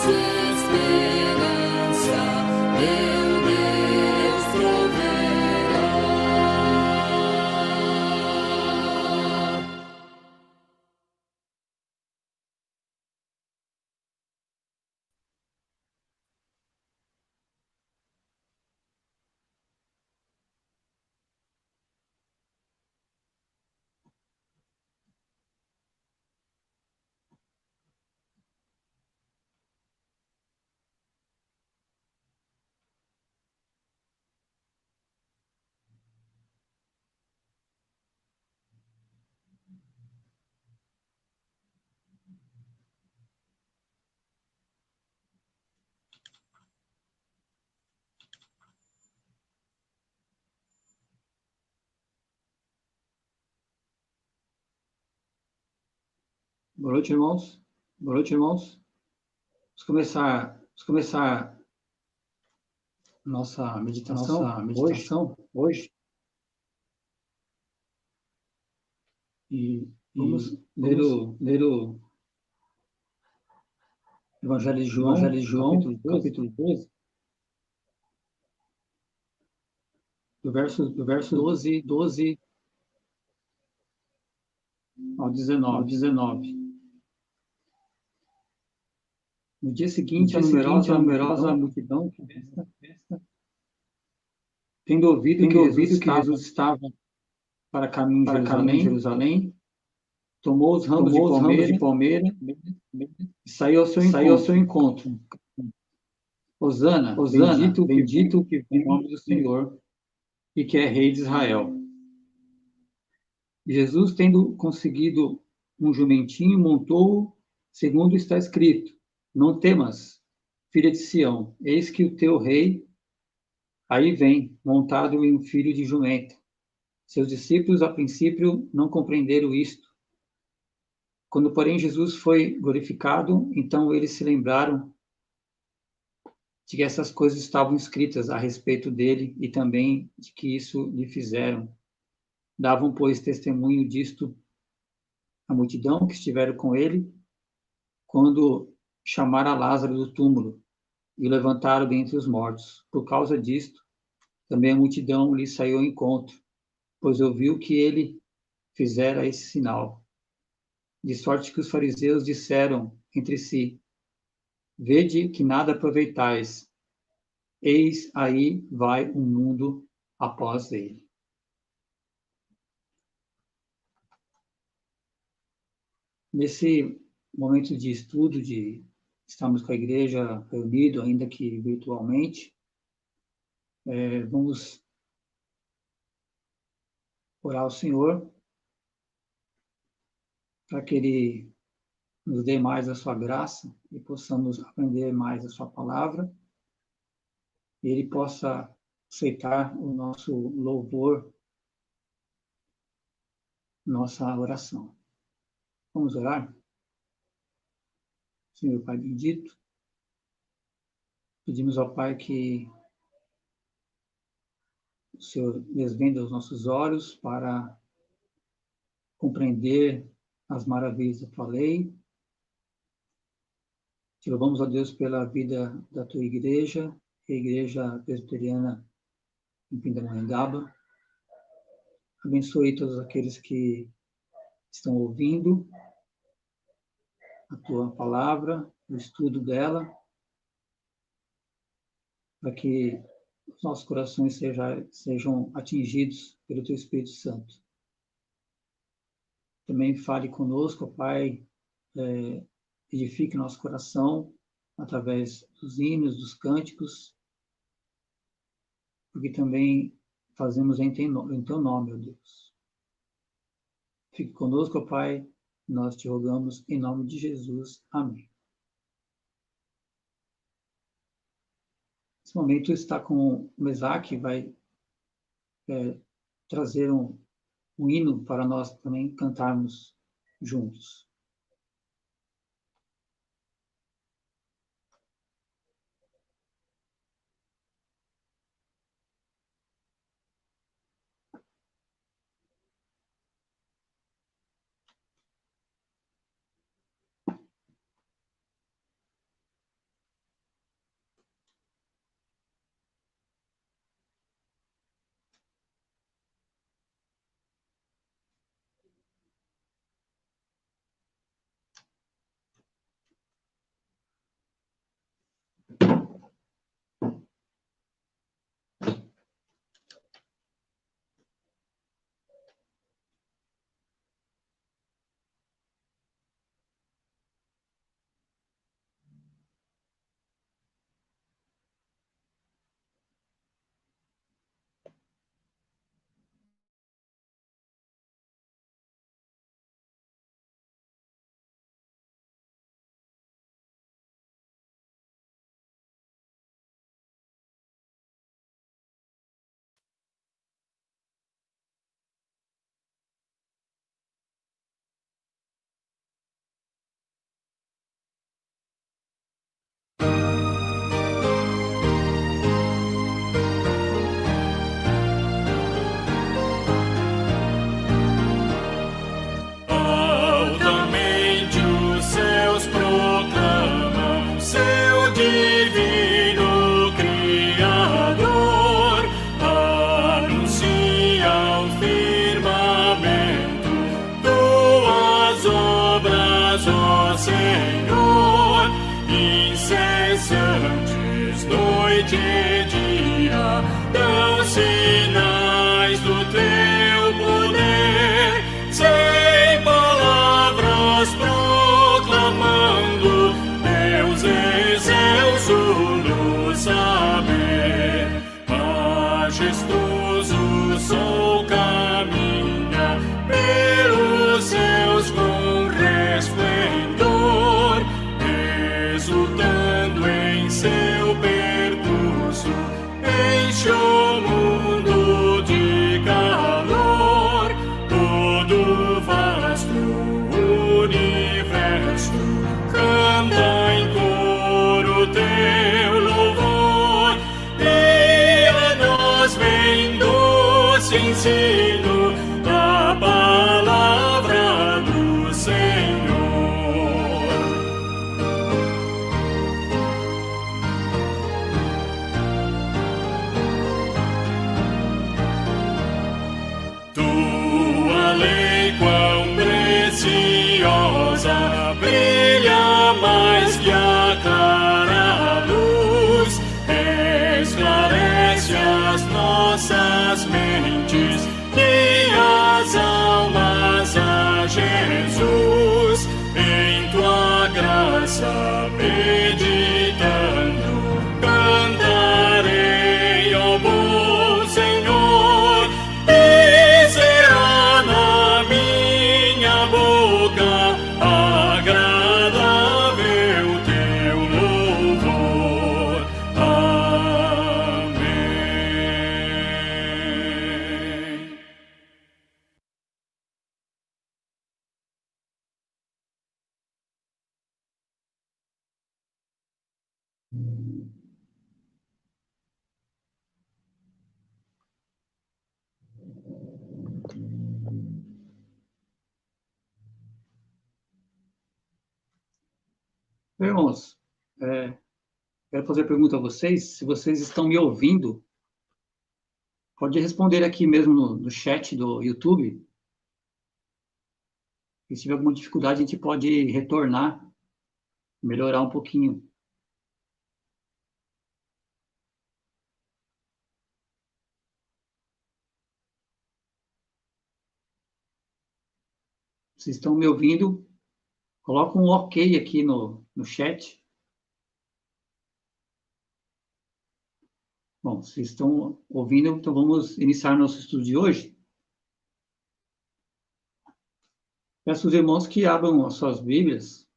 esperança, meu Deus proverá. Boa noite, irmãos. Boa noite, irmãos. Vamos começar nossa meditação hoje. E vamos ler o Evangelho de João, capítulo 12, do verso 12 ao 19. No dia seguinte, a numerosa multidão que tendo ouvido que Jesus estava para caminho de Jerusalém, tomou os ramos de palmeira e saiu ao seu encontro. Hosana, bendito que vem em nome do Senhor e que é Rei de Israel. Jesus, tendo conseguido um jumentinho, montou-o, segundo está escrito: Não temas, filha de Sião, eis que o teu rei aí vem, montado em um filho de jumento. Seus discípulos, a princípio, não compreenderam isto. Quando, porém, Jesus foi glorificado, então eles se lembraram de que essas coisas estavam escritas a respeito dele e também de que isso lhe fizeram. Davam, pois, testemunho disto a multidão que estiveram com ele, quando chamaram a Lázaro do túmulo e o levantaram dentre os mortos. Por causa disto, também a multidão lhe saiu ao encontro, pois ouviu que ele fizera esse sinal. De sorte que os fariseus disseram entre si: Vede que nada aproveitais, eis aí vai o mundo após ele. Nesse momento de estudo, de estarmos com a igreja reunido, ainda que virtualmente, vamos orar ao Senhor para que Ele nos dê mais a sua graça e possamos aprender mais a sua palavra, e Ele possa aceitar o nosso louvor, nossa oração. Vamos orar? Senhor Pai bendito, pedimos ao Pai que o Senhor desvenda os nossos olhos para compreender as maravilhas da tua lei. Te louvamos, ó Deus, pela vida da tua igreja, a Igreja Presbiteriana em Pindamonhangaba. Abençoe todos aqueles que estão ouvindo a tua palavra, o estudo dela, para que os nossos corações sejam atingidos pelo teu Espírito Santo. Também fale conosco, Pai, edifique nosso coração através dos hinos, dos cânticos, porque também fazemos em teu nome, ó Deus. Fique conosco, Pai, nós te rogamos em nome de Jesus. Amém. Nesse momento está com o Mesaque, vai trazer um hino para nós também cantarmos juntos. Divino Criador, anuncia ao firmamento tuas obras, ó Senhor, incessantes, noite e dia, dão sinais do teu poder, sem palavras proclamando, Deus excelso no saber, majestoso sol caminha pelos céus com resplendor, exultando em seu percurso, enche o mundo de calor, todo vasto universo canta em coro teu louvor, e a nós vem doce ensino da palavra do Senhor. Tua lei quão preciosa, brilha mais que a clara luz, esclarece as nossas mentes e as almas a Jesus. Em tua graça meditando, cantarei ao bom Senhor, e será na minha boca agradável teu louvor. Amém. Irmãos, quero fazer a pergunta a vocês. Se vocês estão me ouvindo, pode responder aqui mesmo no chat do YouTube. E se tiver alguma dificuldade, a gente pode retornar, melhorar um pouquinho. Vocês estão me ouvindo? Coloca um ok aqui no chat. Bom, vocês estão ouvindo, então vamos iniciar nosso estudo de hoje. Peço aos irmãos que abram as suas Bíblias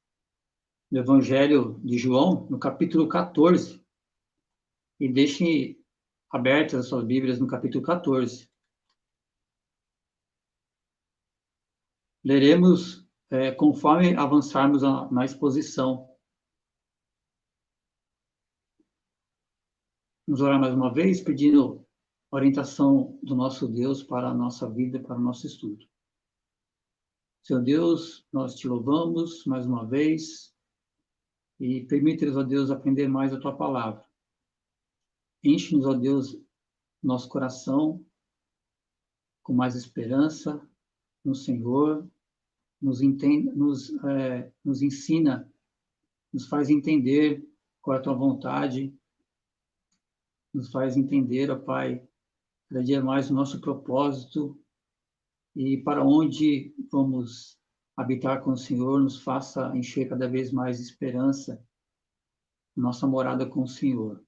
no Evangelho de João, no capítulo 14, e deixem abertas as suas Bíblias no capítulo 14. Leremos conforme avançarmos na exposição. Vamos orar mais uma vez, pedindo orientação do nosso Deus para a nossa vida, para o nosso estudo. Senhor Deus, nós te louvamos mais uma vez e permite-nos, ó Deus, aprender mais a tua palavra. Enche-nos, ó Deus, nosso coração com mais esperança no Senhor, nos ensina, nos faz entender qual é a tua vontade, nos faz entender, ó Pai, cada dia mais o nosso propósito e para onde vamos habitar com o Senhor, nos faça encher cada vez mais esperança, nossa morada com o Senhor.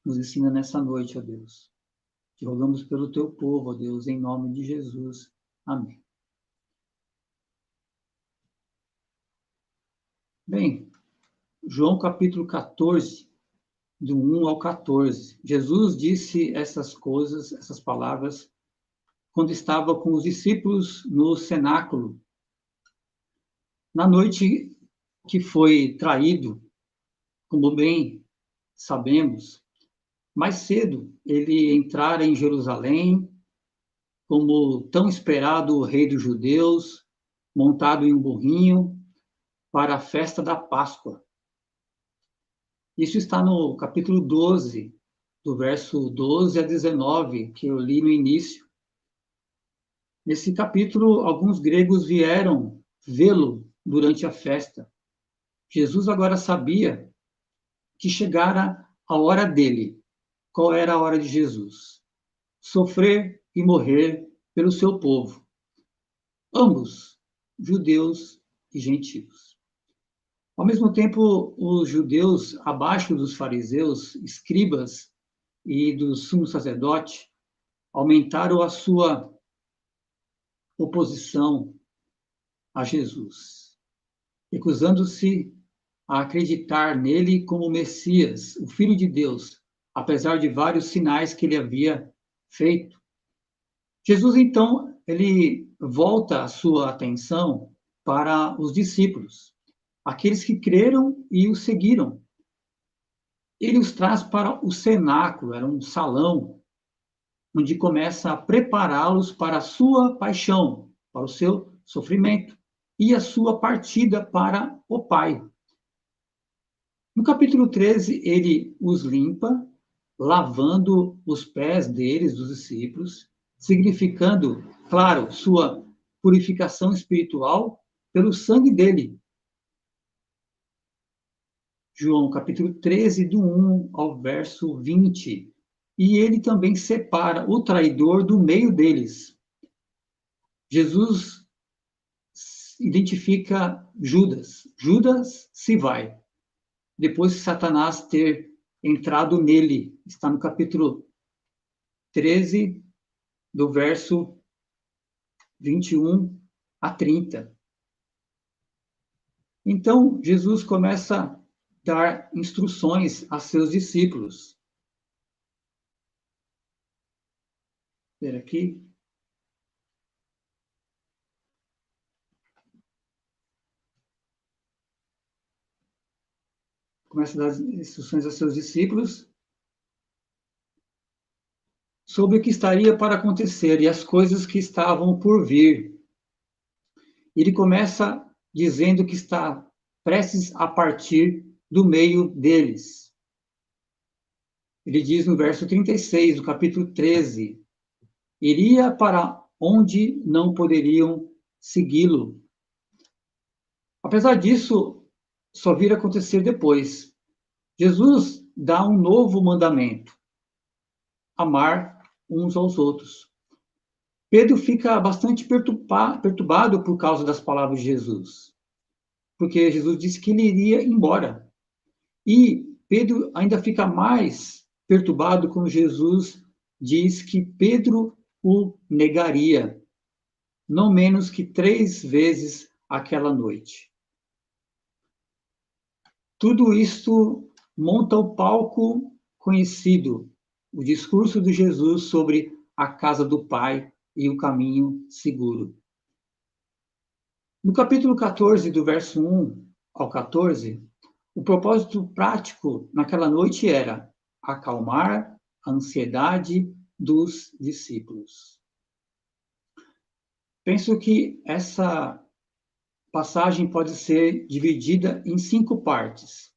Nos ensina nessa noite, ó Deus. Te rogamos pelo teu povo, ó Deus, em nome de Jesus. Amém. Bem, João capítulo 14, do 1 ao 14. Jesus disse essas coisas, essas palavras, quando estava com os discípulos no cenáculo. Na noite que foi traído, como bem sabemos, mais cedo ele entrara em Jerusalém, como tão esperado o rei dos judeus, montado em um burrinho, para a festa da Páscoa. Isso está no capítulo 12, do verso 12 a 19, que eu li no início. Nesse capítulo, alguns gregos vieram vê-lo durante a festa. Jesus agora sabia que chegara a hora dele. Qual era a hora de Jesus? Sofrer e morrer pelo seu povo. Ambos, judeus e gentios. Ao mesmo tempo, os judeus, abaixo dos fariseus, escribas e do sumo sacerdote, aumentaram a sua oposição a Jesus, recusando-se a acreditar nele como Messias, o Filho de Deus, apesar de vários sinais que ele havia feito. Jesus, então, ele volta a sua atenção para os discípulos, aqueles que creram e o seguiram. Ele os traz para o cenáculo, era um salão, onde começa a prepará-los para a sua paixão, para o seu sofrimento e a sua partida para o Pai. No capítulo 13, ele os limpa, lavando os pés deles, dos discípulos, significando, claro, sua purificação espiritual pelo sangue dele. João, capítulo 13, do 1 ao verso 20. E ele também separa o traidor do meio deles. Jesus identifica Judas. Judas se vai. Depois de Satanás ter entrado nele. Está no capítulo 13, do verso 21 a 30. Então, Jesus começa a dar instruções a seus discípulos. Ver aqui. Começa a dar instruções a seus discípulos sobre o que estaria para acontecer e as coisas que estavam por vir. Ele começa dizendo que está prestes a partir do meio deles. Ele diz no verso 36 do capítulo 13, iria para onde não poderiam segui-lo. Apesar disso, só vir acontecer depois. Jesus dá um novo mandamento: amar uns aos outros. Pedro fica bastante perturbado por causa das palavras de Jesus, porque Jesus disse que ele iria embora. E Pedro ainda fica mais perturbado quando Jesus diz que Pedro o negaria, não menos que 3 vezes aquela noite. Tudo isto monta o palco conhecido, o discurso de Jesus sobre a casa do Pai e o caminho seguro. No capítulo 14, do verso 1 ao 14, o propósito prático naquela noite era acalmar a ansiedade dos discípulos. Penso que essa passagem pode ser dividida em 5 partes.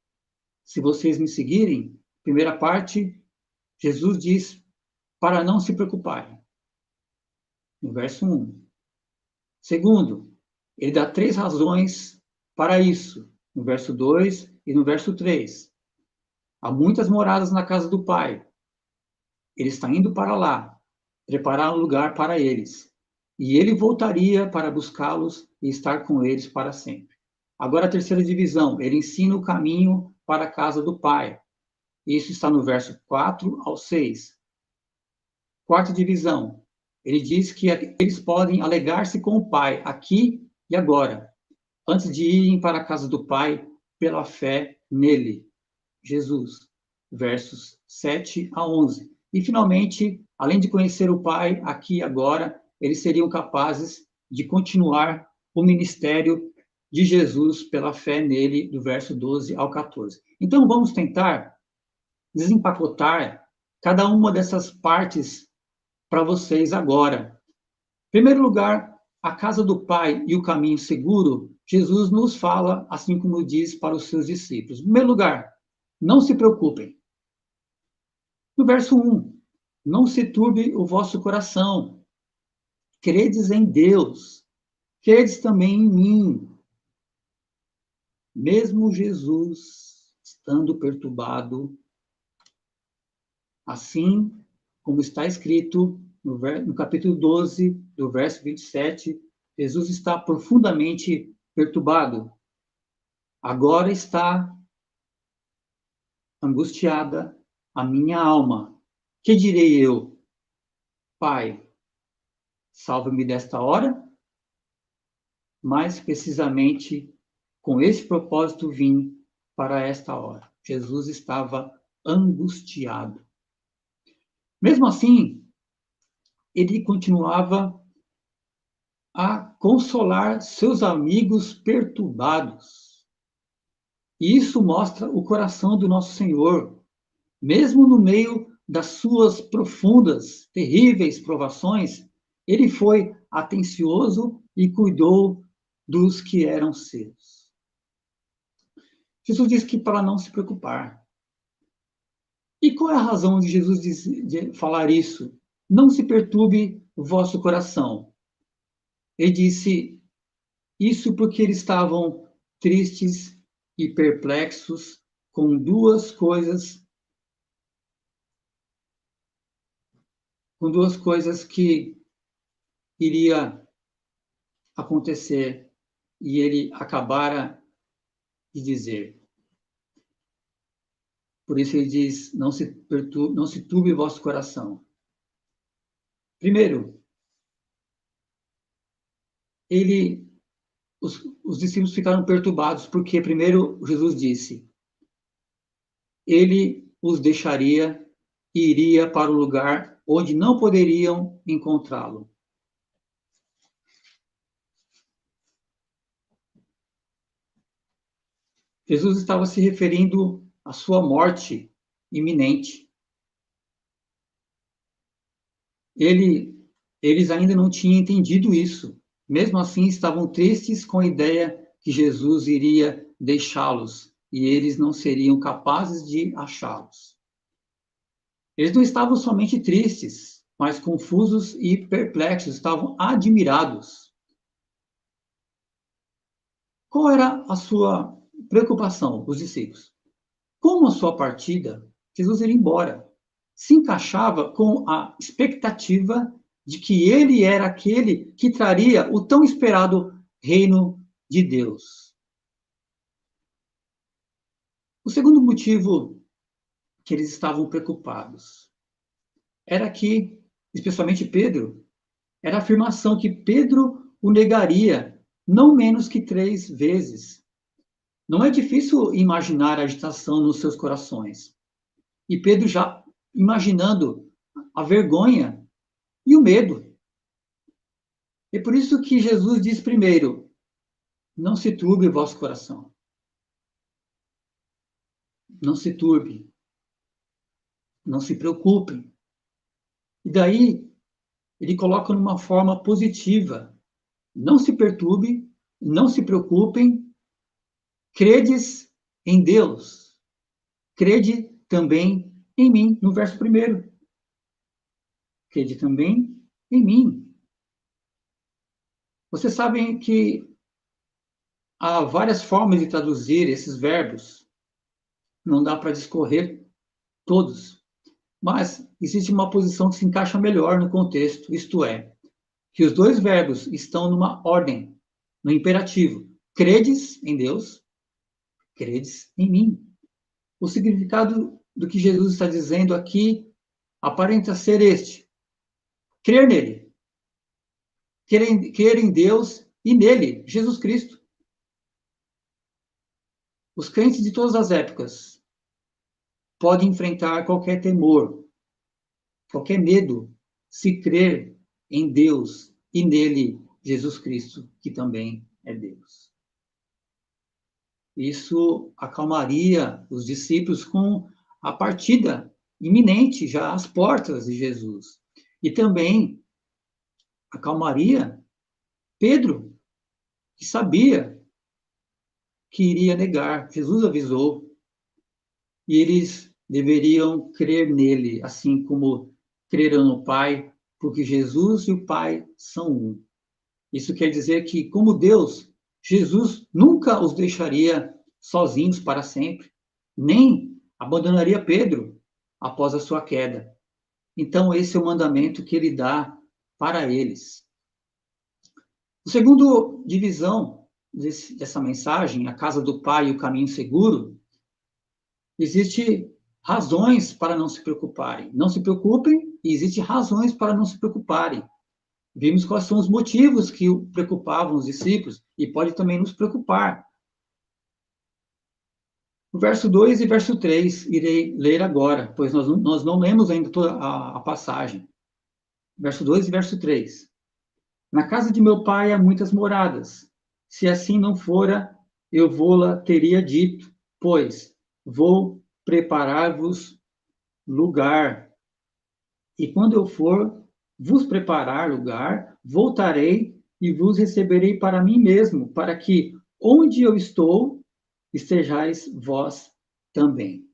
Se vocês me seguirem, primeira parte, Jesus diz para não se preocuparem, no verso 1. Segundo, ele dá 3 razões para isso, no verso 2 e no verso 3. Há muitas moradas na casa do Pai. Ele está indo para lá, preparar um lugar para eles. E ele voltaria para buscá-los e estar com eles para sempre. Agora a terceira divisão, ele ensina o caminho para a casa do Pai. Isso está no verso 4 ao 6. Quarta divisão, ele diz que eles podem alegar-se com o Pai, aqui e agora, antes de irem para a casa do Pai pela fé nele, Jesus. Versos 7 a 11. E, finalmente, além de conhecer o Pai aqui e agora, eles seriam capazes de continuar o ministério de Jesus pela fé nele, do verso 12 ao 14. Então, vamos tentar desempacotar cada uma dessas partes para vocês agora. Em primeiro lugar, a casa do Pai e o caminho seguro, Jesus nos fala, assim como diz para os seus discípulos. Em primeiro lugar, não se preocupem. No verso 1, não se turbe o vosso coração. Credes em Deus, credes também em mim. Mesmo Jesus estando perturbado, assim como está escrito no capítulo 12, do verso 27, Jesus está profundamente perturbado. Agora está angustiada a minha alma. Que direi eu? Pai, salva-me desta hora? Mais precisamente, com esse propósito vim para esta hora. Jesus estava angustiado. Mesmo assim, ele continuava a consolar seus amigos perturbados. E isso mostra o coração do nosso Senhor. Mesmo no meio das suas profundas, terríveis provações, ele foi atencioso e cuidou dos que eram seus. Jesus disse que para não se preocupar. E qual é a razão de Jesus de falar isso? Não se perturbe o vosso coração. Ele disse isso porque eles estavam tristes e perplexos com duas coisas que iria acontecer e ele acabara de dizer. Por isso ele diz, não se turbe o vosso coração. Primeiro, os discípulos ficaram perturbados, porque primeiro Jesus disse, ele os deixaria e iria para o lugar onde não poderiam encontrá-lo. Jesus estava se referindo à sua morte iminente. Eles ainda não tinham entendido isso. Mesmo assim, estavam tristes com a ideia que Jesus iria deixá-los e eles não seriam capazes de achá-los. Eles não estavam somente tristes, mas confusos e perplexos, estavam admirados. Qual era a sua preocupação, os discípulos? Como a sua partida, Jesus iria embora, se encaixava com a expectativa de que ele era aquele que traria o tão esperado reino de Deus. O segundo motivo que eles estavam preocupados era que, especialmente Pedro, era a afirmação que Pedro o negaria não menos que 3 vezes. Não é difícil imaginar a agitação nos seus corações. E Pedro já imaginando a vergonha e o medo. É por isso que Jesus diz primeiro, não se turbe o vosso coração. Não se turbe. Não se preocupem. E daí, ele coloca numa forma positiva. Não se perturbe, não se preocupem. Credes em Deus. Crede também em mim, no verso 1. Crede também em mim. Vocês sabem que há várias formas de traduzir esses verbos. Não dá para discorrer todos. Mas existe uma posição que se encaixa melhor no contexto, isto é, que os 2 verbos estão numa ordem, no imperativo. Credes em Deus, credes em mim. O significado do que Jesus está dizendo aqui aparenta ser este. Crer nele. Crer em Deus e nele, Jesus Cristo. Os crentes de todas as épocas podem enfrentar qualquer temor, qualquer medo, se crer em Deus e nele, Jesus Cristo, que também é Deus. Isso acalmaria os discípulos com a partida iminente, já às portas de Jesus. E também acalmaria Pedro, que sabia que iria negar. Jesus avisou. e eles deveriam crer nele, assim como creram no Pai, porque Jesus e o Pai são um. Isso quer dizer que, como Deus, Jesus nunca os deixaria sozinhos para sempre, nem abandonaria Pedro após a sua queda. Então, esse é o mandamento que ele dá para eles. O segundo divisão dessa mensagem, a casa do Pai e o caminho seguro, existe razões para não se preocuparem. Não se preocupem e existem razões para não se preocuparem. Vimos quais são os motivos que preocupavam os discípulos e pode também nos preocupar. O verso 2 e verso 3 irei ler agora, pois nós não lemos ainda toda a passagem. Verso 2 e verso 3. Na casa de meu pai há muitas moradas. Se assim não fora, eu vou-la teria dito, pois vou preparar-vos lugar. E quando eu for vos preparar lugar, voltarei e vos receberei para mim mesmo, para que onde eu estou, estejais vós também.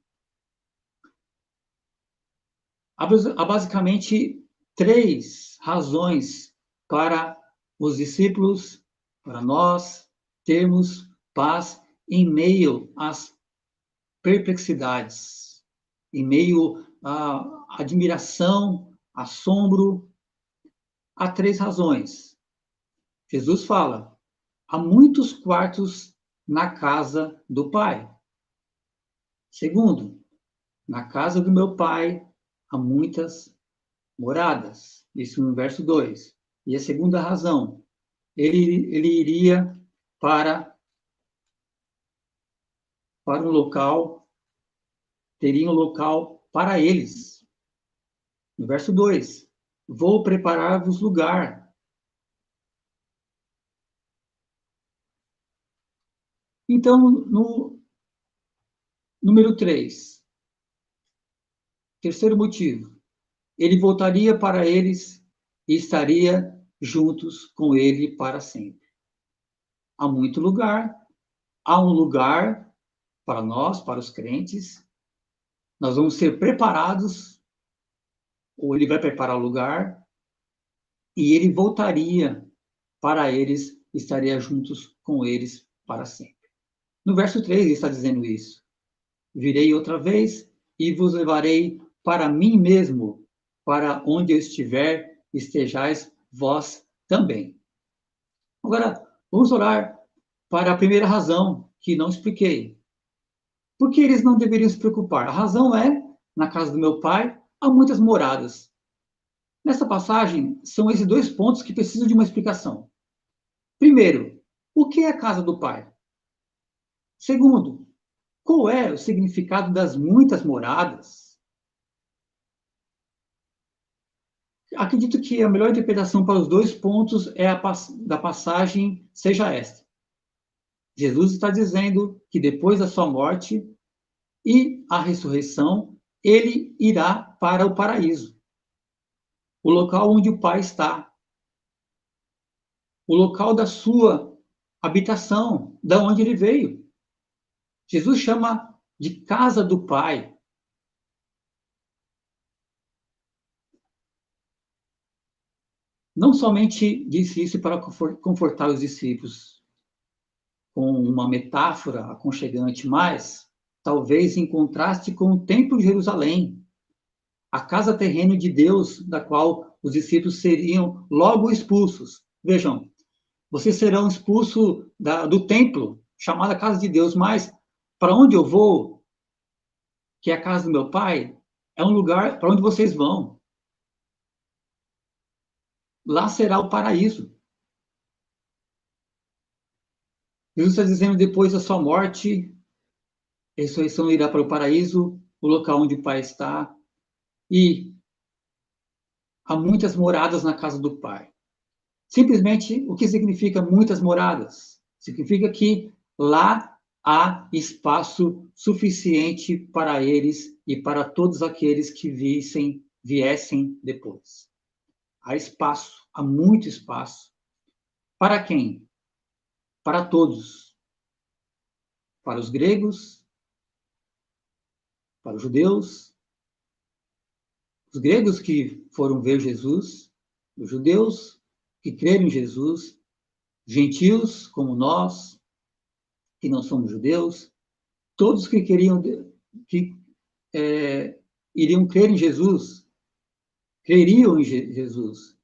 Há basicamente 3 razões para os discípulos, para nós, termos paz em meio às perplexidades, em meio à admiração, assombro. Há 3 razões. Jesus fala: há muitos quartos na casa do Pai. Segundo, na casa do meu Pai há muitas moradas. Isso no verso 2. E a segunda razão, ele iria para um local, teria um local para eles. No verso 2, vou preparar-vos lugar. Então, no número 3, terceiro motivo, ele voltaria para eles e estaria juntos com ele para sempre. Há muito lugar, há um lugar para nós, para os crentes. Nós vamos ser preparados, ou ele vai preparar o lugar, e ele voltaria para eles, estaria juntos com eles para sempre. No verso 3 ele está dizendo isso. Virei outra vez e vos levarei para mim mesmo, para onde eu estiver, estejais vós também. Agora, vamos orar para a primeira razão que não expliquei. Por que eles não deveriam se preocupar? A razão é, na casa do meu pai, há muitas moradas. Nessa passagem, são esses 2 pontos que precisam de uma explicação. Primeiro, o que é a casa do pai? Segundo, qual é o significado das muitas moradas? Acredito que a melhor interpretação para os 2 pontos é da passagem seja esta. Jesus está dizendo que depois da sua morte e a ressurreição, ele irá para o paraíso, o local onde o Pai está, o local da sua habitação, da onde ele veio. Jesus chama de casa do Pai. Não somente disse isso para confortar os discípulos com uma metáfora aconchegante, mas talvez em contraste com o Templo de Jerusalém, a casa terrena de Deus, da qual os discípulos seriam logo expulsos. Vejam, vocês serão expulsos do templo, chamada casa de Deus, mas para onde eu vou, que é a casa do meu pai, é um lugar para onde vocês vão. Lá será o paraíso. Jesus está dizendo, depois da sua morte, a ressurreição irá para o paraíso, o local onde o Pai está, e há muitas moradas na casa do Pai. Simplesmente, o que significa muitas moradas? Significa que lá há espaço suficiente para eles e para todos aqueles que viessem depois. Há espaço, há muito espaço. Para quem? Para todos. Para os gregos, para os judeus, os gregos que foram ver Jesus, os judeus que creram em Jesus, gentios como nós, que não somos judeus, todos que iriam crer em Jesus, creriam em Jesus.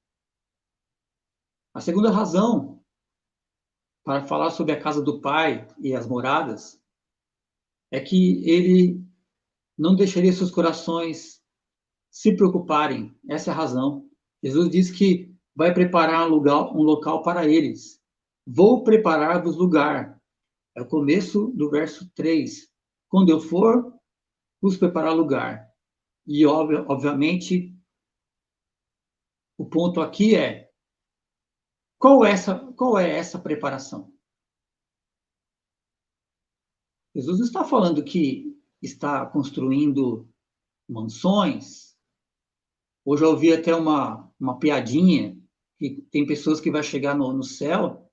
A segunda razão para falar sobre a casa do Pai e as moradas é que ele não deixaria seus corações se preocuparem. Essa é a razão. Jesus diz que vai preparar um local para eles. Vou preparar-vos lugar. É o começo do verso 3. Quando eu for, vos preparar lugar. E, obviamente, o ponto aqui é: qual é essa preparação? Jesus não está falando que está construindo mansões. Hoje eu ouvi até uma piadinha, que tem pessoas que vão chegar no céu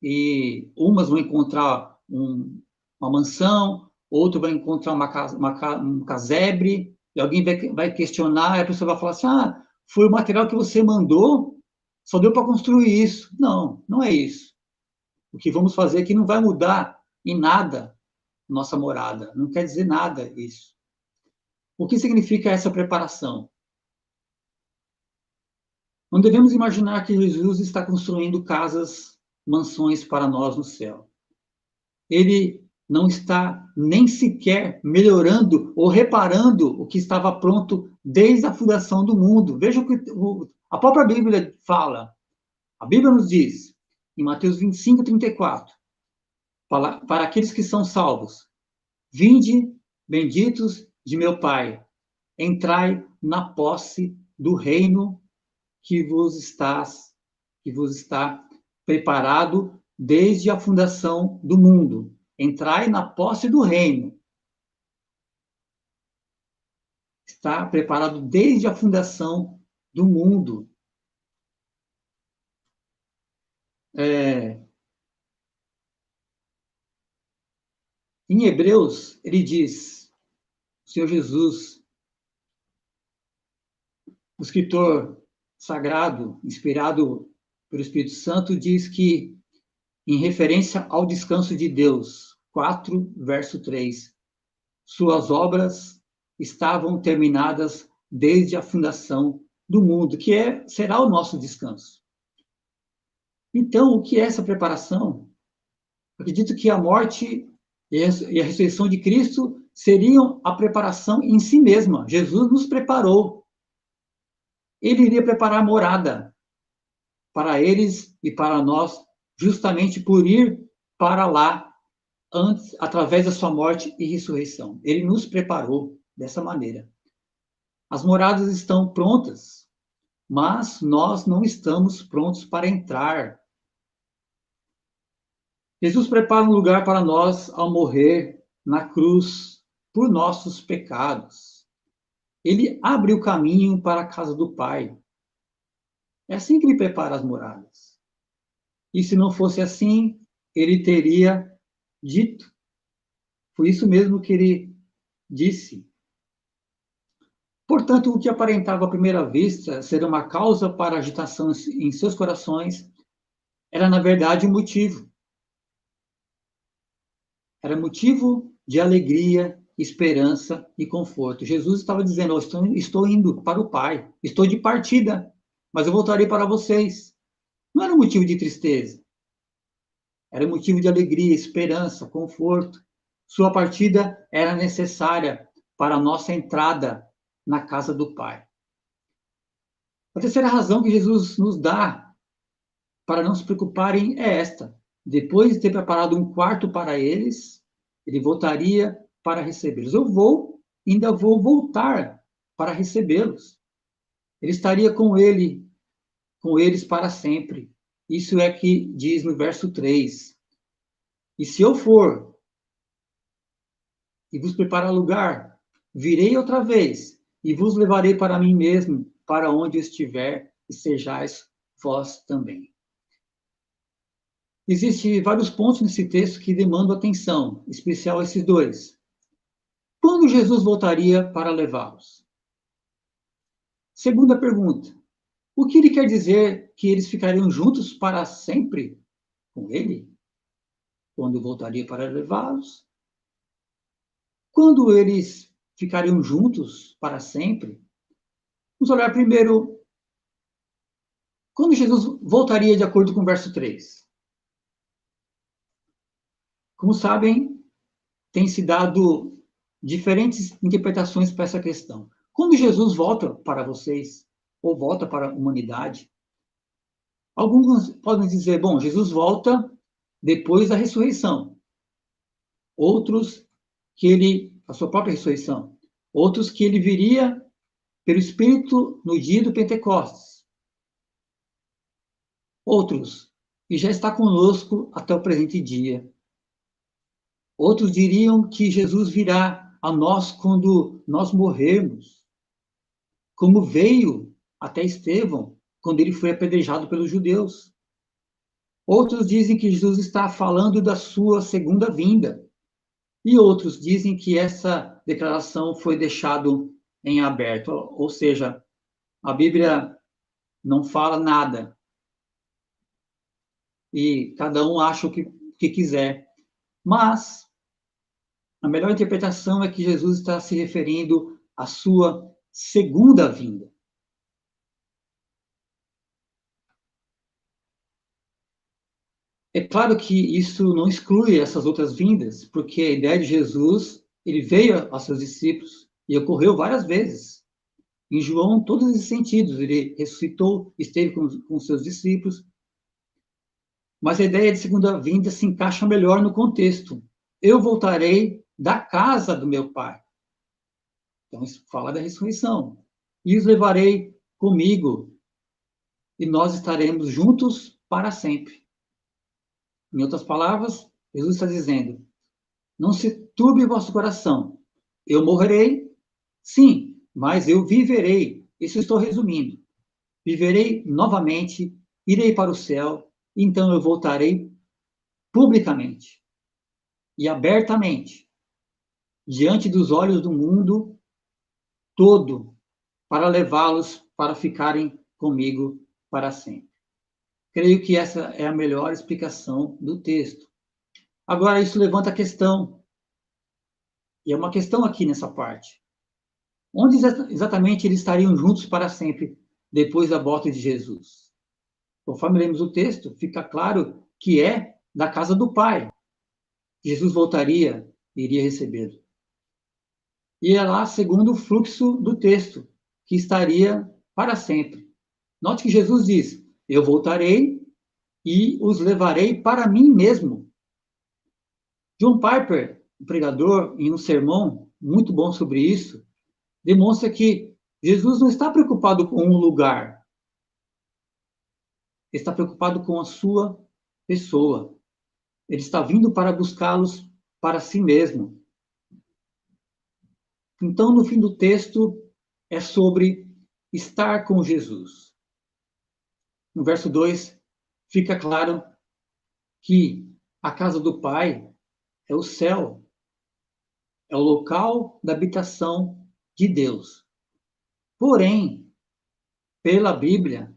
e umas vão encontrar uma mansão, outro vai encontrar um casebre, e alguém vai questionar, e a pessoa vai falar assim, foi o material que você mandou, só deu para construir isso. Não, não é isso. O que vamos fazer aqui não vai mudar em nada nossa morada. Não quer dizer nada isso. O que significa essa preparação? Não devemos imaginar que Jesus está construindo casas, mansões para nós no céu. Ele não está nem sequer melhorando ou reparando o que estava pronto desde a fundação do mundo. Veja o que a própria Bíblia fala. A Bíblia nos diz, em Mateus 25, 34, para aqueles que são salvos, vinde, benditos de meu Pai, entrai na posse do reino que vos está preparado desde a fundação do mundo. Entrai na posse do reino. Está preparado desde a fundação do mundo. Em Hebreus, ele diz, o Senhor Jesus, o escritor sagrado, inspirado pelo Espírito Santo, diz que, em referência ao descanso de Deus, 4, verso 3, suas obras estavam terminadas desde a fundação do mundo, que será o nosso descanso. Então, o que é essa preparação? Eu acredito que a morte e a ressurreição de Cristo seriam a preparação em si mesma. Jesus nos preparou. Ele iria preparar morada para eles e para nós, justamente por ir para lá antes, através da sua morte e ressurreição. Ele nos preparou dessa maneira. As moradas estão prontas, mas nós não estamos prontos para entrar. Jesus prepara um lugar para nós ao morrer na cruz por nossos pecados. Ele abre o caminho para a casa do Pai. É assim que ele prepara as moradas. E se não fosse assim, ele teria dito. Foi isso mesmo que ele disse. Portanto, o que aparentava à primeira vista ser uma causa para agitação em seus corações era, na verdade, um motivo. Era motivo de alegria, esperança e conforto. Jesus estava dizendo, estou indo para o Pai, estou de partida, mas eu voltarei para vocês. Não era motivo de tristeza. Era motivo de alegria, esperança, conforto. Sua partida era necessária para a nossa entrada na casa do Pai. A terceira razão que Jesus nos dá para não se preocuparem é esta. Depois de ter preparado um quarto para eles, ele voltaria para recebê-los. Ainda vou voltar para recebê-los. Ele estaria com eles para sempre. Isso é que diz no verso 3. E se eu for e vos preparar lugar, virei outra vez e vos levarei para mim mesmo, para onde eu estiver, e sejais vós também. Existem vários pontos nesse texto que demandam atenção, em especial esses dois. Quando Jesus voltaria para levá-los? Segunda pergunta. O que ele quer dizer que eles ficariam juntos para sempre com ele? Quando voltaria para levá-los? Quando eles ficariam juntos para sempre? Vamos olhar primeiro quando Jesus voltaria de acordo com o verso 3. Como sabem, tem se dado diferentes interpretações para essa questão. Quando Jesus volta para vocês, ou volta para a humanidade, alguns podem dizer, bom, Jesus volta depois da ressurreição. Outros que a sua própria ressurreição. Outros que ele viria pelo Espírito no dia do Pentecostes. Outros que já está conosco até o presente dia. Outros diriam que Jesus virá a nós quando nós morrermos, como veio até Estevão, quando ele foi apedrejado pelos judeus. Outros dizem que Jesus está falando da sua segunda vinda. E outros dizem que essa declaração foi deixada em aberto, ou seja, a Bíblia não fala nada. E cada um acha o que quiser. Mas a melhor interpretação é que Jesus está se referindo à sua segunda vinda. É claro que isso não exclui essas outras vindas, porque a ideia de Jesus, ele veio aos seus discípulos e ocorreu várias vezes. Em João, todos esses sentidos, ele ressuscitou, esteve com seus discípulos. Mas a ideia de segunda vinda se encaixa melhor no contexto. Eu voltarei da casa do meu Pai. Então, isso fala da ressurreição. E os levarei comigo, e nós estaremos juntos para sempre. Em outras palavras, Jesus está dizendo, não se turbe o vosso coração. Eu morrerei, sim, mas eu viverei. Isso eu estou resumindo. Viverei novamente, irei para o céu, então eu voltarei publicamente e abertamente, diante dos olhos do mundo todo, para levá-los para ficarem comigo para sempre. Creio que essa é a melhor explicação do texto. Agora, isso levanta a questão, e é uma questão aqui nessa parte. Onde exatamente eles estariam juntos para sempre, depois da volta de Jesus? Conforme lemos o texto, fica claro que é da casa do Pai. Jesus voltaria e iria recebê-lo. E é lá, segundo o fluxo do texto, que estaria para sempre. Note que Jesus diz, eu voltarei e os levarei para mim mesmo. John Piper, o pregador, em um sermão muito bom sobre isso, demonstra que Jesus não está preocupado com um lugar. Ele está preocupado com a sua pessoa. Ele está vindo para buscá-los para si mesmo. Então, no fim do texto, é sobre estar com Jesus. No verso 2, fica claro que a casa do Pai é o céu, é o local da habitação de Deus. Porém, pela Bíblia,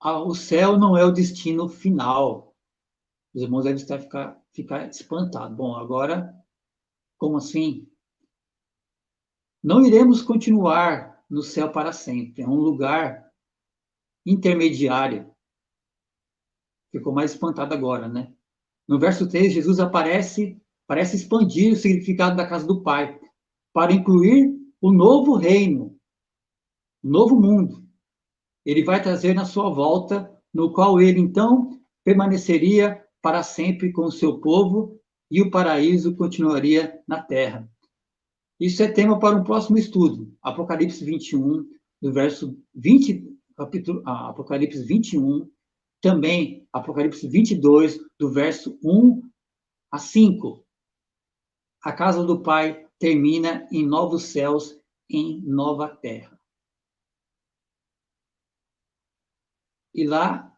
o céu não é o destino final. Os irmãos devem ficar espantados. Bom, agora, como assim? Não iremos continuar no céu para sempre. É um lugar intermediário. Ficou mais espantado agora, né? No verso 3, Jesus parece expandir o significado da casa do Pai, para incluir o novo reino, o novo mundo. Ele vai trazer na sua volta, no qual ele, então, permaneceria para sempre com o seu povo e o paraíso continuaria na terra. Isso é tema para um próximo estudo. Apocalipse 21, do verso 20, Apocalipse 21, também Apocalipse 22, do verso 1 a 5. A casa do Pai termina em novos céus, em nova terra. E lá,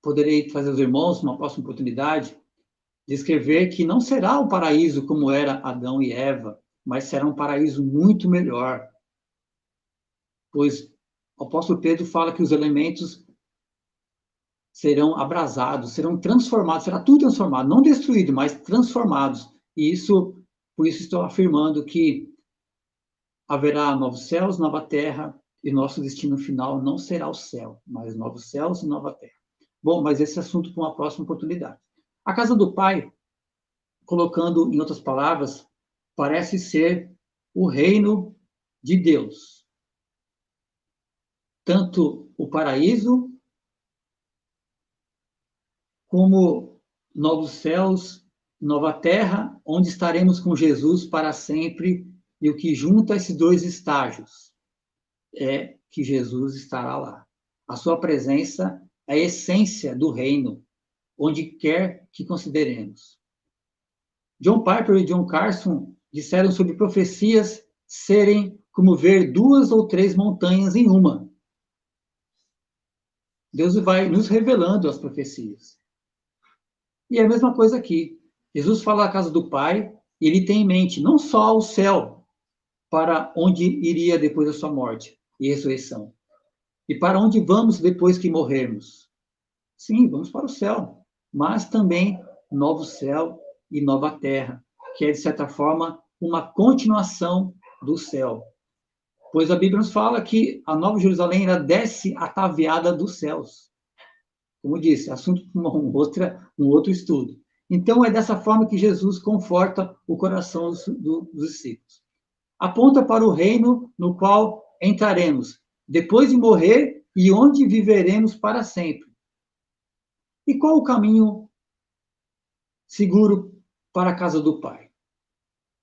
poderei trazer aos irmãos, numa próxima oportunidade, descrever que não será o paraíso como era Adão e Eva, mas será um paraíso muito melhor. Pois o apóstolo Pedro fala que os elementos serão abrasados, serão transformados, será tudo transformado, não destruído, mas transformados. E isso, por isso estou afirmando que haverá novos céus, nova terra, e nosso destino final não será o céu, mas novos céus e nova terra. Bom, mas esse assunto para uma próxima oportunidade. A casa do Pai, colocando em outras palavras, parece ser o reino de Deus. Tanto o paraíso, como novos céus, nova terra, onde estaremos com Jesus para sempre, e o que junta esses dois estágios é que Jesus estará lá. A sua presença é a essência do reino, onde quer que consideremos. John Piper e John Carson disseram sobre profecias serem como ver 2 ou 3 montanhas em uma. Deus vai nos revelando as profecias. E é a mesma coisa aqui. Jesus fala da casa do Pai, e ele tem em mente não só o céu, para onde iria depois da sua morte e ressurreição, e para onde vamos depois que morrermos. Sim, vamos para o céu, mas também novo céu e nova terra, que é, de certa forma, uma continuação do céu. Pois a Bíblia nos fala que a Nova Jerusalém ela desce ataviada dos céus. Como disse, assunto para um outro estudo. Então, é dessa forma que Jesus conforta o coração dos discípulos. Aponta para o reino no qual entraremos, depois de morrer e onde viveremos para sempre. E qual o caminho seguro para a casa do Pai?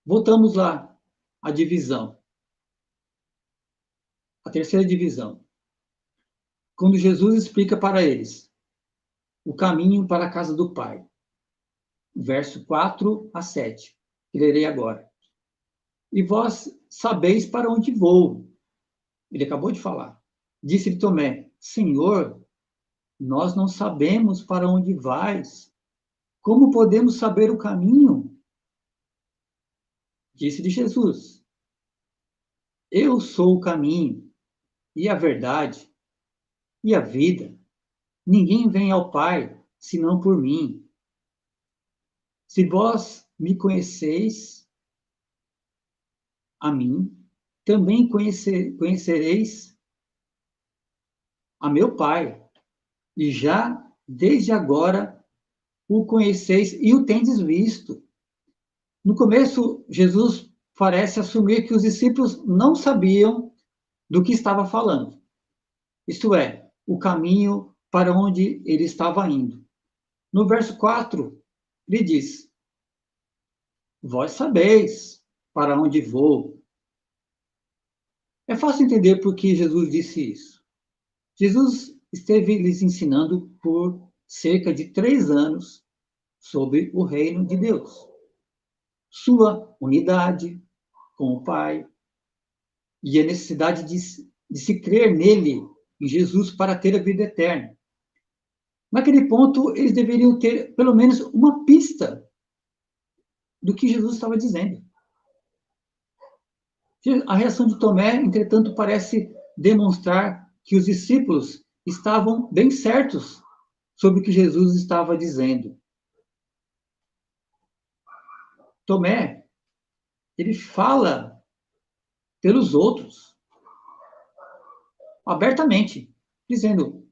Voltamos lá à divisão. A terceira divisão. Quando Jesus explica para eles o caminho para a casa do Pai. Verso 4 a 7, que lerei agora. E vós sabeis para onde vou. Ele acabou de falar. Disse-lhe Tomé, Senhor, nós não sabemos para onde vais. Como podemos saber o caminho? Disse-lhe Jesus, eu sou o caminho, e a verdade, e a vida. Ninguém vem ao Pai, senão por mim. Se vós me conheceis, a mim, também conhecereis a meu Pai, e já desde agora o conheceis e o tendes visto. No começo, Jesus parece assumir que os discípulos não sabiam do que estava falando. Isto é, o caminho para onde ele estava indo. No verso 4, ele diz, vós sabeis para onde vou. É fácil entender por que Jesus disse isso. Jesus esteve lhes ensinando por cerca de 3 anos sobre o reino de Deus. Sua unidade com o Pai e a necessidade de se crer nele, em Jesus, para ter a vida eterna. Naquele ponto, eles deveriam ter, pelo menos, uma pista do que Jesus estava dizendo. A reação de Tomé, entretanto, parece demonstrar que os discípulos estavam bem certos sobre o que Jesus estava dizendo. Tomé, ele fala pelos outros, abertamente, dizendo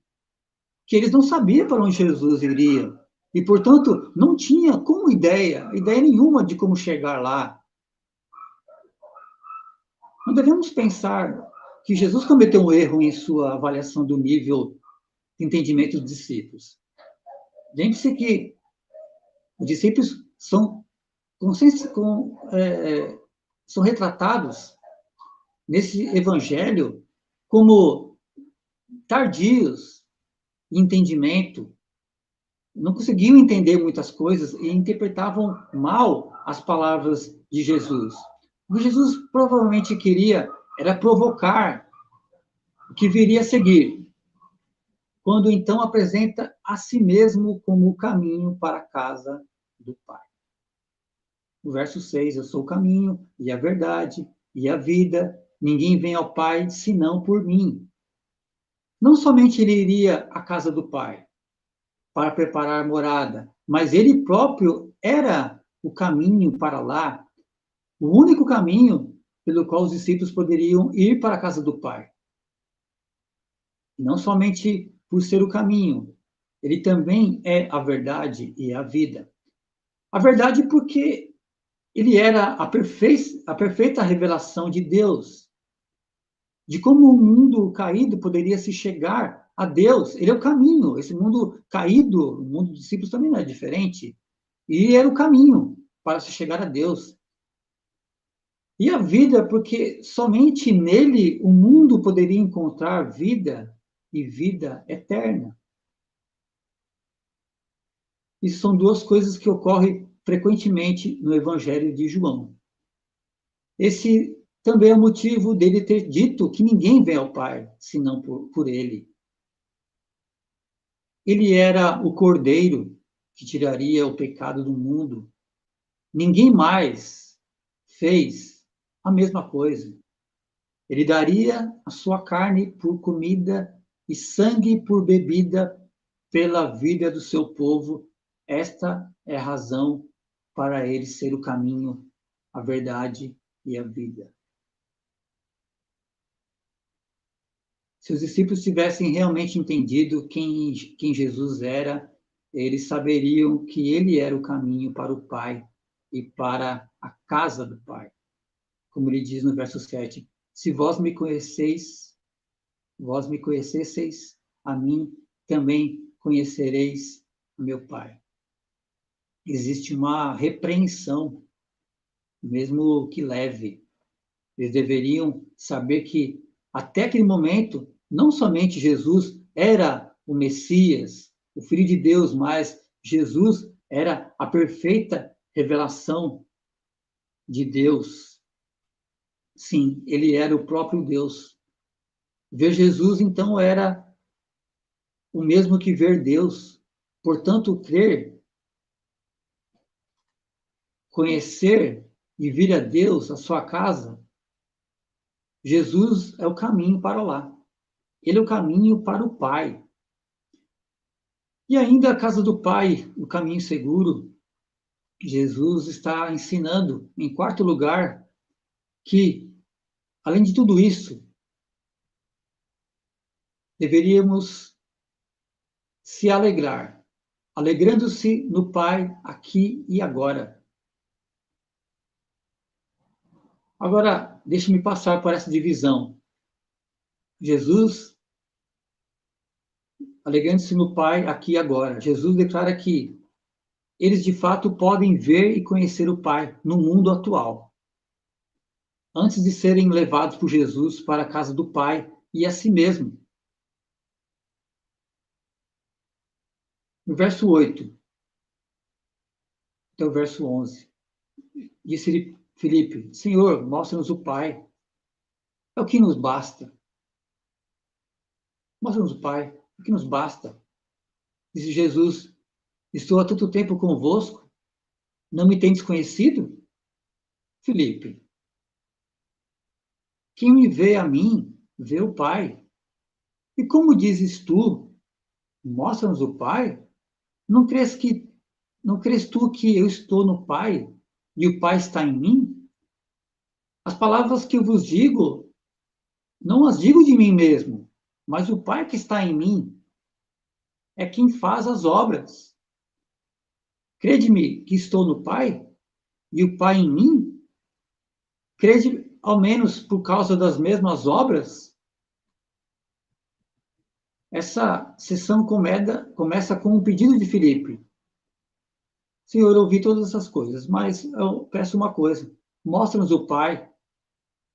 que eles não sabiam para onde Jesus iria, e, portanto, não tinha como ideia nenhuma de como chegar lá. Não devemos pensar que Jesus cometeu um erro em sua avaliação do nível de entendimento dos discípulos. Lembre-se que os discípulos são retratados nesse evangelho como tardios em entendimento, não conseguiam entender muitas coisas e interpretavam mal as palavras de Jesus. O que Jesus provavelmente queria era provocar o que viria a seguir, quando então apresenta a si mesmo como o caminho para a casa do Pai. No verso 6, eu sou o caminho e a verdade e a vida. Ninguém vem ao Pai senão por mim. Não somente ele iria à casa do Pai para preparar morada, mas ele próprio era o caminho para lá, o único caminho pelo qual os discípulos poderiam ir para a casa do Pai. Não somente por ser o caminho, ele também é a verdade e a vida. A verdade porque ele era a perfeita revelação de Deus, de como o mundo caído poderia se chegar a Deus. Ele é o caminho. Esse mundo caído, o mundo dos discípulos também não é diferente. E era o caminho para se chegar a Deus. E a vida, porque somente nele o mundo poderia encontrar vida e vida eterna. Isso são duas coisas que ocorrem frequentemente no Evangelho de João. Esse também é o motivo dele ter dito que ninguém vem ao Pai, senão por ele. Ele era o Cordeiro que tiraria o pecado do mundo. Ninguém mais fez a mesma coisa. Ele daria a sua carne por comida e sangue por bebida pela vida do seu povo. Esta é a razão para ele ser o caminho, a verdade e a vida. Se os discípulos tivessem realmente entendido quem Jesus era, eles saberiam que ele era o caminho para o Pai e para a casa do Pai. Como ele diz no verso 7, se vós me conhecesseis, a mim também conhecereis o meu Pai. Existe uma repreensão, mesmo que leve. Eles deveriam saber que, até aquele momento, não somente Jesus era o Messias, o Filho de Deus, mas Jesus era a perfeita revelação de Deus. Sim, ele era o próprio Deus. Ver Jesus, então, era o mesmo que ver Deus. Portanto, crer, conhecer e vir a Deus, a sua casa, Jesus é o caminho para lá. Ele é o caminho para o Pai. E ainda a casa do Pai, o caminho seguro, Jesus está ensinando, em quarto lugar, que, além de tudo isso, deveríamos se alegrar, alegrando-se no Pai aqui e agora. Agora, deixe-me passar por essa divisão. Jesus, alegrando-se no Pai aqui e agora. Jesus declara que eles, de fato, podem ver e conhecer o Pai no mundo atual, antes de serem levados por Jesus para a casa do Pai e a si mesmo. No verso 8 até o verso 11, disse Filipe, Senhor, mostra-nos o Pai. É o que nos basta. Mostra-nos o Pai, é o que nos basta. Disse Jesus, estou há tanto tempo convosco, não me tendes conhecido? Filipe, quem me vê a mim, vê o Pai. E como dizes tu, mostra-nos o Pai? Não crês tu que eu estou no Pai e o Pai está em mim? As palavras que eu vos digo, não as digo de mim mesmo, mas o Pai que está em mim é quem faz as obras. Crede-me que estou no Pai e o Pai em mim? Crede ao menos por causa das mesmas obras? Essa sessão começa com um pedido de Filipe. Senhor, eu ouvi todas essas coisas, mas eu peço uma coisa. Mostra-nos o Pai.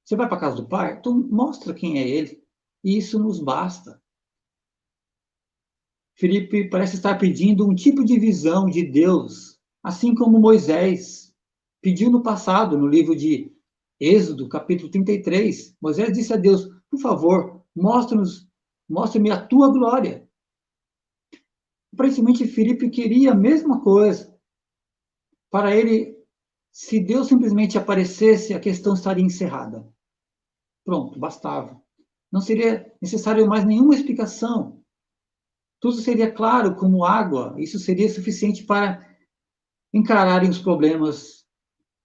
Você vai para a casa do Pai? Então mostra quem é Ele. E isso nos basta. Filipe parece estar pedindo um tipo de visão de Deus, assim como Moisés pediu no passado, no livro de Êxodo, capítulo 33. Moisés disse a Deus, por favor, mostra-me a tua glória. Aparentemente, Filipe queria a mesma coisa. Para ele, se Deus simplesmente aparecesse, a questão estaria encerrada. Pronto, bastava. Não seria necessário mais nenhuma explicação. Tudo seria claro como água. Isso seria suficiente para encararem os problemas,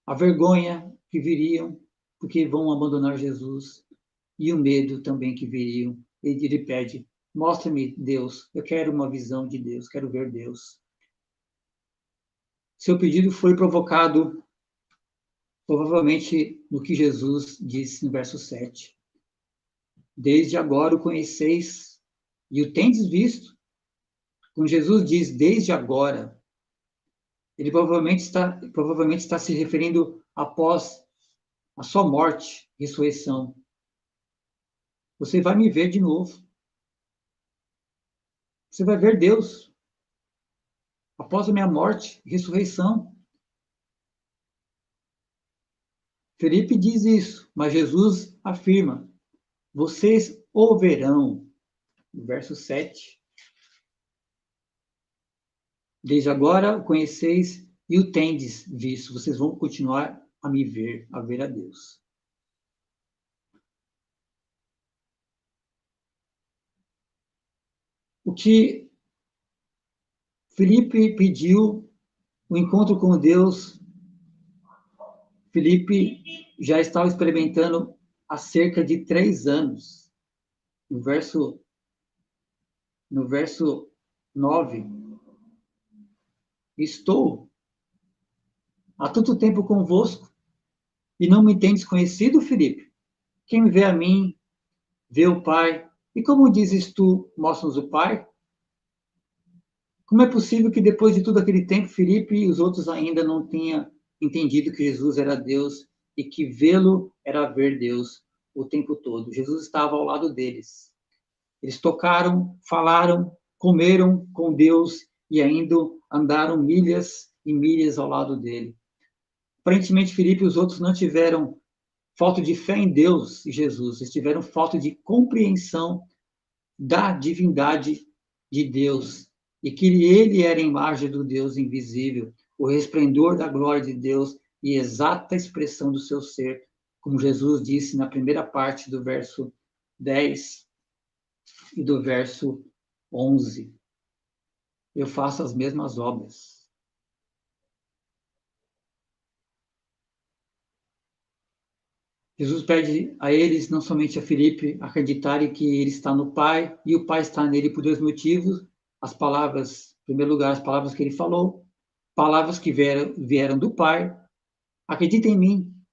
a vergonha que viriam, porque vão abandonar Jesus, e o medo também que viriam. Ele pede, mostra-me Deus, eu quero uma visão de Deus, quero ver Deus. Seu pedido foi provocado, provavelmente, no que Jesus disse no verso 7. Desde agora o conheceis e o tendes visto. Quando Jesus diz desde agora, ele provavelmente está se referindo após a sua morte, ressurreição. Você vai me ver de novo. Você vai ver Deus. Após a minha morte, ressurreição. Felipe diz isso, mas Jesus afirma, vocês o verão. No verso 7. Desde agora o conheceis e o tendes visto. Vocês vão continuar a me ver, a ver a Deus. O que Felipe pediu, o encontro com Deus, Felipe já estava experimentando há cerca de 3 anos. No verso 9, estou há tanto tempo convosco e não me tendes conhecido, Felipe? Quem me vê a mim, vê o Pai. E como dizes tu, mostra-nos o Pai? Como é possível que depois de todo aquele tempo, Felipe e os outros ainda não tenham entendido que Jesus era Deus e que vê-lo era ver Deus o tempo todo? Jesus estava ao lado deles. Eles tocaram, falaram, comeram com Deus e ainda andaram milhas e milhas ao lado dele. Aparentemente, Felipe e os outros não tiveram falta de fé em Deus e Jesus, eles tiveram falta de compreensão da divindade de Deus e que ele era a imagem do Deus invisível, o resplendor da glória de Deus e exata expressão do seu ser, como Jesus disse na primeira parte do verso 10 e do verso 11. Eu faço as mesmas obras. Jesus pede a eles, não somente a Filipe, acreditarem que ele está no Pai e o Pai está nele por 2 motivos. As palavras, em primeiro lugar, as palavras que ele falou, palavras que vieram do Pai. Acreditem em mim,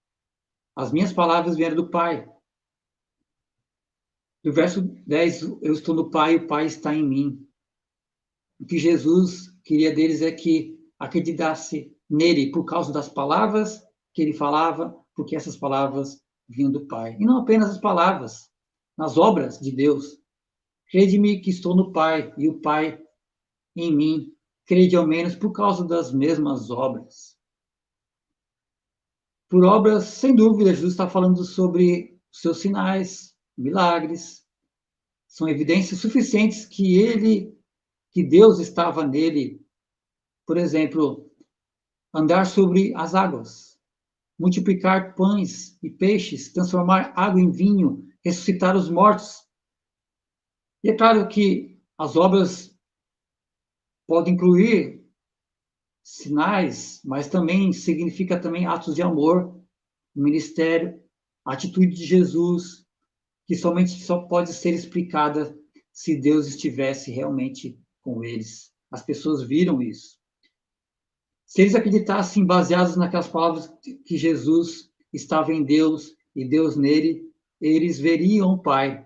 as minhas palavras vieram do Pai. No verso 10, eu estou no Pai e o Pai está em mim. O que Jesus queria deles é que acreditasse nele por causa das palavras que ele falava, porque essas palavras vinham do Pai. E não apenas as palavras, nas obras de Deus. Crede-me que estou no Pai e o Pai em mim. Crede ao menos por causa das mesmas obras. Por obras, sem dúvida, Jesus está falando sobre seus sinais, milagres. São evidências suficientes que Deus estava nele. Por exemplo, andar sobre as águas, multiplicar pães e peixes, transformar água em vinho, ressuscitar os mortos. E é claro que as obras podem incluir sinais, mas também significa também atos de amor, ministério, a atitude de Jesus, que somente só pode ser explicada se Deus estivesse realmente com eles. As pessoas viram isso. Se eles acreditassem baseados naquelas palavras que Jesus estava em Deus e Deus nele, eles veriam o Pai,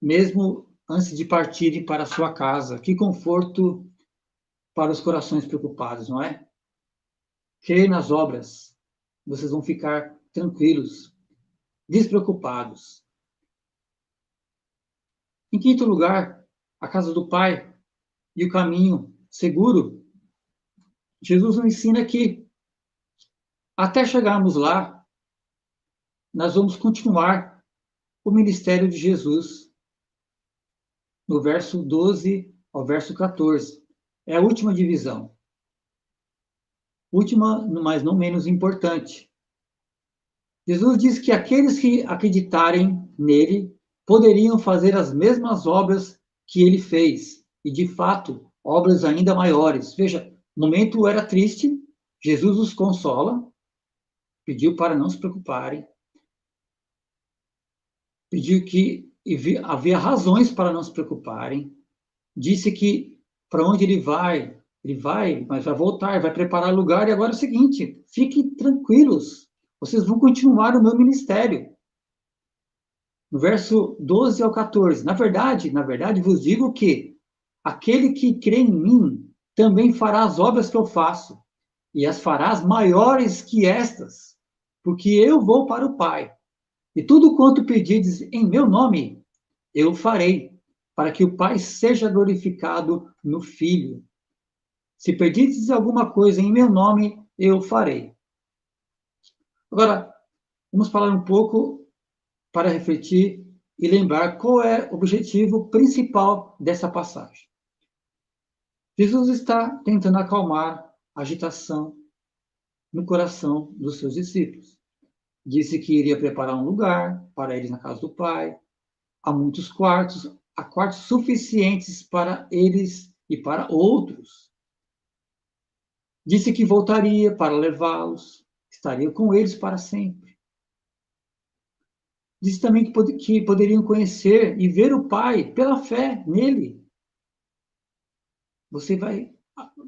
mesmo antes de partirem para a sua casa. Que conforto para os corações preocupados, não é? Creia nas obras, vocês vão ficar tranquilos, despreocupados. Em quinto lugar, a casa do Pai e o caminho seguro. Jesus nos ensina que, até chegarmos lá, nós vamos continuar o ministério de Jesus. No verso 12 ao verso 14. É a última divisão. última, mas não menos importante. Jesus diz que aqueles que acreditarem nele poderiam fazer as mesmas obras que ele fez, e de fato, obras ainda maiores. Veja, o momento era triste, Jesus os consola, pediu para não se preocuparem, pediu que havia razões para não se preocuparem, disse que para onde ele vai, mas vai voltar, vai preparar lugar, e agora é o seguinte, fiquem tranquilos, vocês vão continuar o meu ministério. No verso 12 ao 14, na verdade, vos digo que aquele que crê em mim também fará as obras que eu faço, e as farás maiores que estas, porque eu vou para o Pai. E tudo quanto pedirdes em meu nome, eu farei, para que o Pai seja glorificado no Filho. Se pedirdes alguma coisa em meu nome, eu farei. Agora, vamos falar um pouco para refletir e lembrar qual é o objetivo principal dessa passagem. Jesus está tentando acalmar a agitação no coração dos seus discípulos. Disse que iria preparar um lugar para eles na casa do Pai. Há muitos quartos, há quartos suficientes para eles e para outros. Disse que voltaria para levá-los, estaria com eles para sempre. Disse também que poderiam conhecer e ver o Pai pela fé nele. Você vai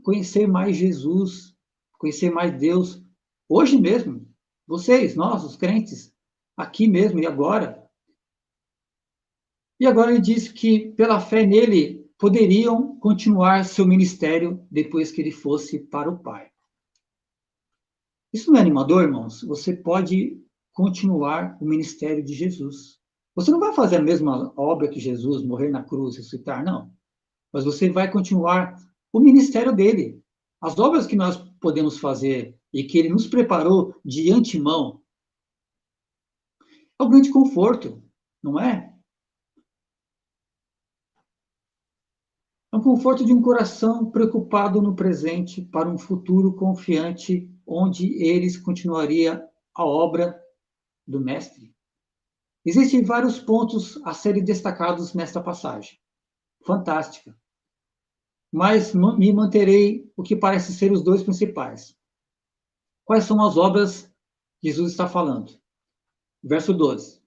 conhecer mais Jesus, conhecer mais Deus, hoje mesmo. Vocês, nós, os crentes, aqui mesmo e agora. E agora ele diz que, pela fé nele, poderiam continuar seu ministério depois que ele fosse para o Pai. Isso não é animador, irmãos? Você pode continuar o ministério de Jesus. Você não vai fazer a mesma obra que Jesus, morrer na cruz, ressuscitar, não. Mas você vai continuar o ministério dele. As obras que nós podemos fazer e que ele nos preparou de antemão é um grande conforto, não é? É um conforto de um coração preocupado no presente para um futuro confiante onde eles continuaria a obra do Mestre. Existem vários pontos a serem destacados nesta passagem. Fantástica. Mas me manterei o que parece ser os dois principais. Quais são as obras que Jesus está falando? Verso 12.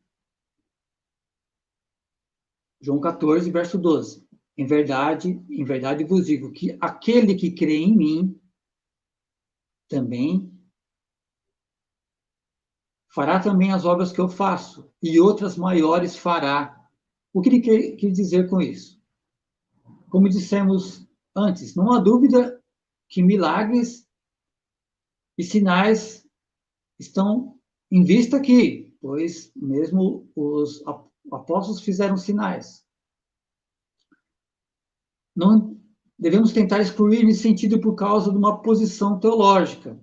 João 14, verso 12. Em verdade vos digo que aquele que crê em mim também fará também as obras que eu faço, e outras maiores fará. O que ele quer dizer com isso? Como dissemos antes, não há dúvida que milagres e sinais estão em vista aqui, pois mesmo os apóstolos fizeram sinais. Não devemos tentar excluir nesse sentido por causa de uma posição teológica,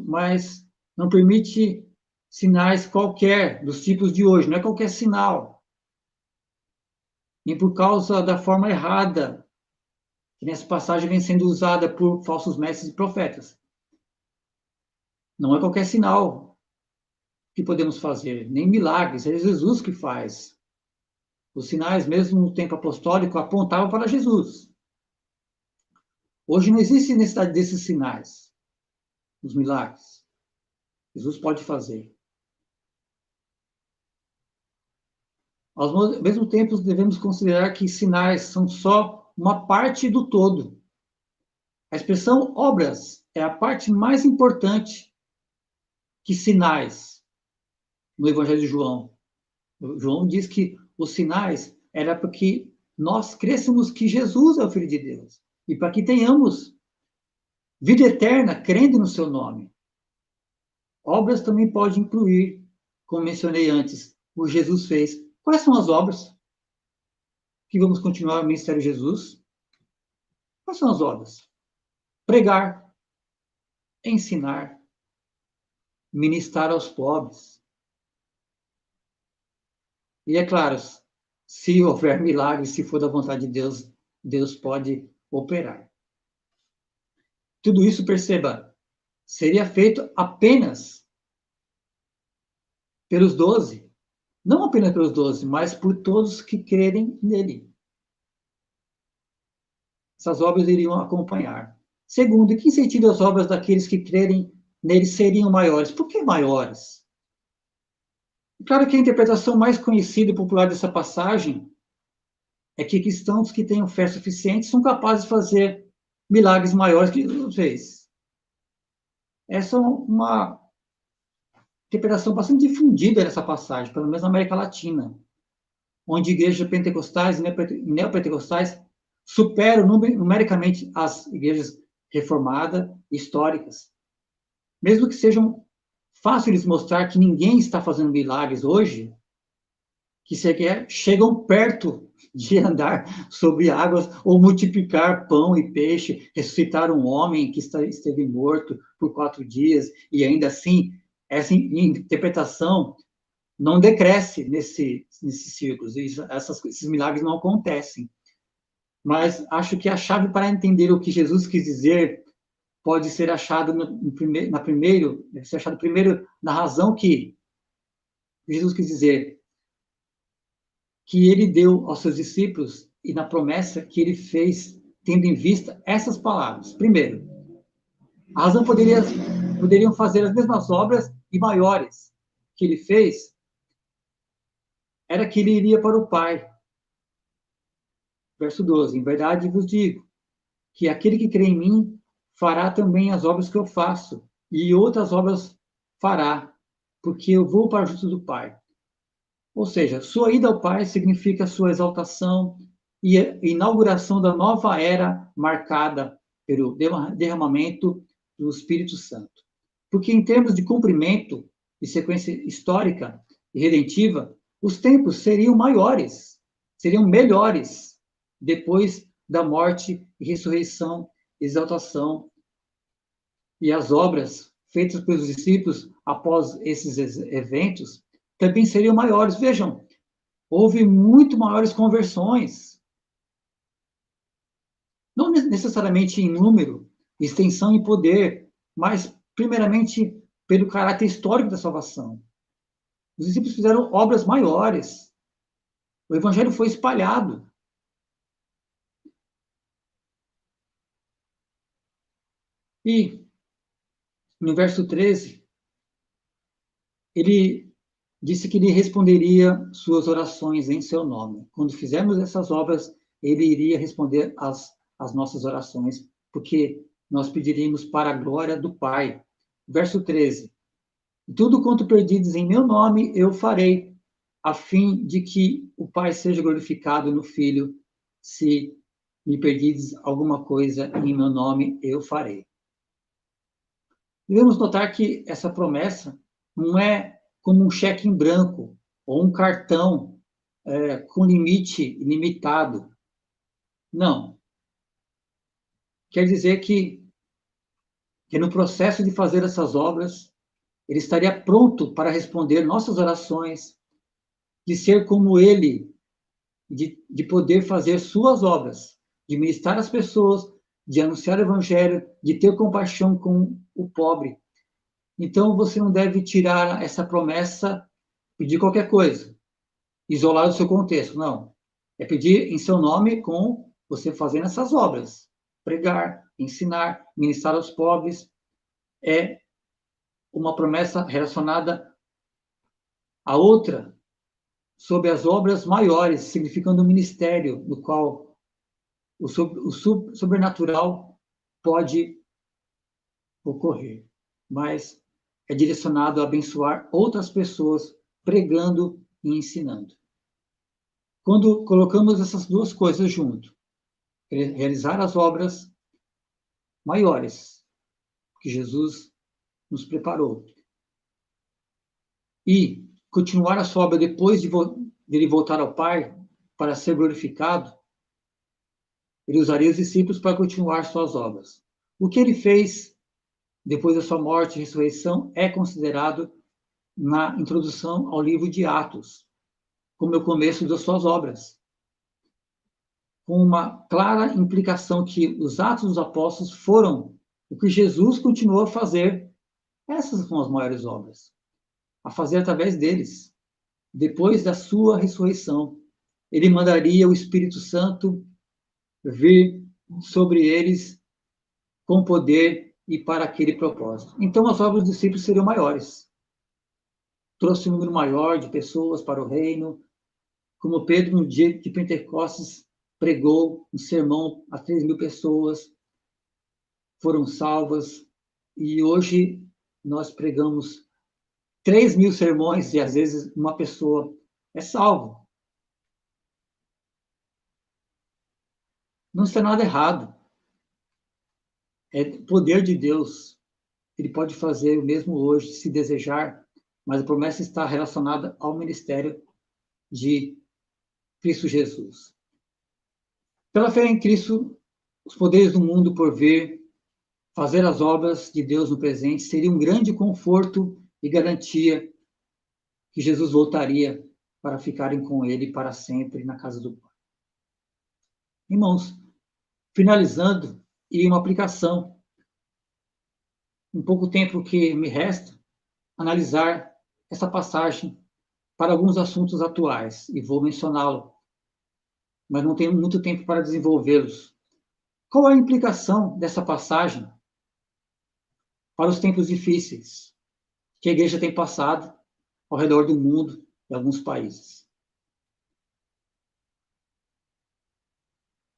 mas não permite sinais qualquer dos tipos de hoje, não é qualquer sinal. Nem por causa da forma errada que nessa passagem vem sendo usada por falsos mestres e profetas. Não é qualquer sinal que podemos fazer, nem milagres, é Jesus que faz. Os sinais, mesmo no tempo apostólico, apontavam para Jesus. Hoje não existe necessidade desses sinais, os milagres. Jesus pode fazer. Ao mesmo tempo, devemos considerar que sinais são só uma parte do todo. A expressão obras é a parte mais importante que sinais no Evangelho de João. João diz que os sinais era para que nós crêssemos que Jesus é o Filho de Deus e para que tenhamos vida eterna crendo no seu nome. Obras também pode incluir, como mencionei antes, o que Jesus fez. Quais são as obras que vamos continuar o ministério de Jesus? Quais são as obras? Pregar, ensinar, ministrar aos pobres. E é claro, se houver milagre, se for da vontade de Deus, Deus pode operar. Tudo isso, perceba, seria feito apenas pelos 12. Não apenas pelos 12, mas por todos que crerem nele. Essas obras iriam acompanhar. Segundo, em que sentido as obras daqueles que crerem nele seriam maiores? Por que maiores? Claro que a interpretação mais conhecida e popular dessa passagem é que cristãos que tenham fé suficiente são capazes de fazer milagres maiores que Jesus fez. Essa é uma interpretação bastante difundida nessa passagem, pelo menos na América Latina, onde igrejas pentecostais e neopentecostais superam numericamente as igrejas reformadas históricas. Mesmo que sejam fáceis de mostrar que ninguém está fazendo milagres hoje, que sequer chegam perto de andar sobre águas ou multiplicar pão e peixe, ressuscitar um homem que esteve morto por 4 dias, e ainda assim, essa interpretação não decresce nesses círculos, esses milagres não acontecem. Mas acho que a chave para entender o que Jesus quis dizer pode ser achado primeiro na razão que Jesus quis dizer, que ele deu aos seus discípulos e na promessa que ele fez, tendo em vista essas palavras. Primeiro, a razão poderiam fazer as mesmas obras e maiores que ele fez, era que ele iria para o Pai. Verso 12, em verdade vos digo, que aquele que crê em mim fará também as obras que eu faço, e outras obras fará, porque eu vou para junto do Pai. Ou seja, sua ida ao Pai significa sua exaltação e a inauguração da nova era marcada pelo derramamento do Espírito Santo. Porque em termos de cumprimento e sequência histórica e redentiva, os tempos seriam maiores, seriam melhores, depois da morte e ressurreição, exaltação, e as obras feitas pelos discípulos após esses eventos também seriam maiores. Vejam, houve muito maiores conversões. Não necessariamente em número, extensão e poder, mas primeiramente pelo caráter histórico da salvação. Os discípulos fizeram obras maiores. O evangelho foi espalhado. E no verso 13, ele disse que ele responderia suas orações em seu nome. Quando fizermos essas obras, ele iria responder as nossas orações, porque nós pediríamos para a glória do Pai. Verso 13. Tudo quanto perdides em meu nome, eu farei, a fim de que o Pai seja glorificado no Filho. Se me perdides alguma coisa em meu nome, eu farei. Devemos notar que essa promessa não é como um cheque em branco ou um cartão com limite ilimitado. Não. Quer dizer que no processo de fazer essas obras, ele estaria pronto para responder nossas orações, de ser como ele, de poder fazer suas obras, de ministrar as pessoas, de anunciar o evangelho, de ter compaixão com o pobre. Então, você não deve tirar essa promessa, pedir qualquer coisa, isolar do seu contexto, não. É pedir em seu nome com você fazendo essas obras. Pregar, ensinar, ministrar aos pobres. É uma promessa relacionada a outra, sobre as obras maiores, significando um ministério no qual o sobrenatural pode ocorrer, mas é direcionado a abençoar outras pessoas, pregando e ensinando. Quando colocamos essas duas coisas junto, realizar as obras maiores que Jesus nos preparou e continuar a sua obra depois de ele voltar ao Pai para ser glorificado, ele usaria os discípulos para continuar suas obras. O que ele fez depois da sua morte e ressurreição é considerado na introdução ao livro de Atos, como o começo das suas obras, com uma clara implicação que os Atos dos Apóstolos foram O que Jesus continuou a fazer, essas são as maiores obras, a fazer através deles. Depois da sua ressurreição, ele mandaria o Espírito Santo vir sobre eles com poder e para aquele propósito. Então, as obras dos discípulos seriam maiores. Trouxe um número maior de pessoas para o reino, como Pedro, no dia de Pentecostes, pregou um sermão a 3.000 pessoas, foram salvas, e hoje nós pregamos 3.000 sermões e às vezes uma pessoa é salva. Não está nada errado. É poder de Deus. Ele pode fazer o mesmo hoje, se desejar, mas a promessa está relacionada ao ministério de Cristo Jesus. Pela fé em Cristo, os poderes do mundo por vir, fazer as obras de Deus no presente, seria um grande conforto e garantia que Jesus voltaria para ficarem com ele para sempre na casa do Pai. Irmãos, finalizando, e uma aplicação, em pouco tempo que me resta, analisar essa passagem para alguns assuntos atuais, e vou mencioná-lo, mas não tenho muito tempo para desenvolvê-los. Qual é a implicação dessa passagem para os tempos difíceis que a igreja tem passado ao redor do mundo e alguns países?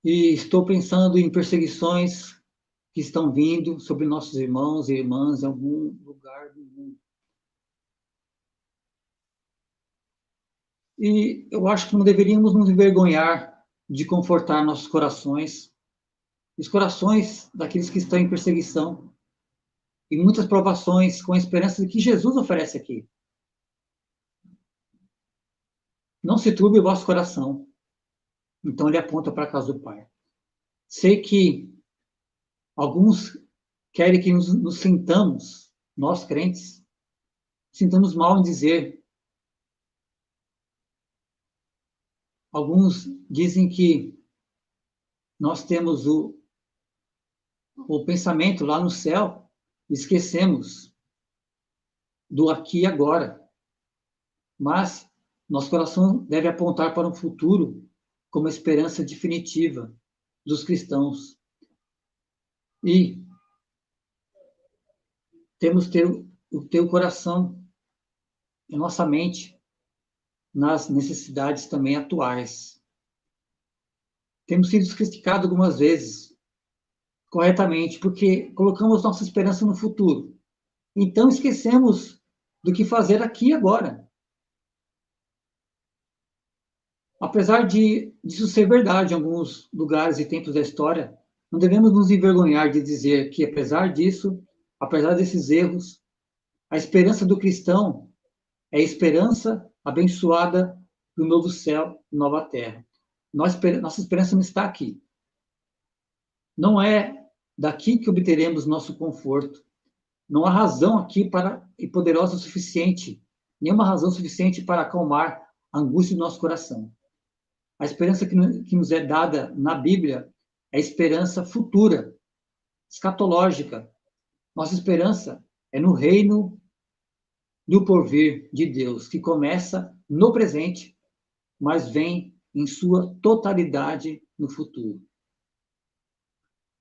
E estou pensando em perseguições que estão vindo sobre nossos irmãos e irmãs em algum lugar do mundo. E eu acho que não deveríamos nos envergonhar de confortar nossos corações, os corações daqueles que estão em perseguição, e muitas provações com a esperança de que Jesus oferece aqui. Não se turbe o vosso coração. Então ele aponta para a casa do Pai. Sei que alguns querem que nos sintamos, nós crentes, sintamos mal em dizer. Alguns dizem que nós temos o pensamento lá no céu, esquecemos do aqui e agora. Mas nosso coração deve apontar para um futuro como a esperança definitiva dos cristãos. E temos que ter o coração e nossa mente nas necessidades também atuais. Temos sido criticados algumas vezes, corretamente, porque colocamos nossa esperança no futuro. Então esquecemos do que fazer aqui e agora. Apesar disso ser verdade em alguns lugares e tempos da história, não devemos nos envergonhar de dizer que, apesar disso, apesar desses erros, a esperança do cristão é a esperança abençoada do novo céu e nova terra. Nossa esperança não está aqui. Não é daqui que obteremos nosso conforto. Não há razão aqui e poderosa o suficiente, nenhuma razão suficiente para acalmar a angústia do nosso coração. A esperança que nos é dada na Bíblia é a esperança futura, escatológica. Nossa esperança é no reino do porvir de Deus, que começa no presente, mas vem em sua totalidade no futuro.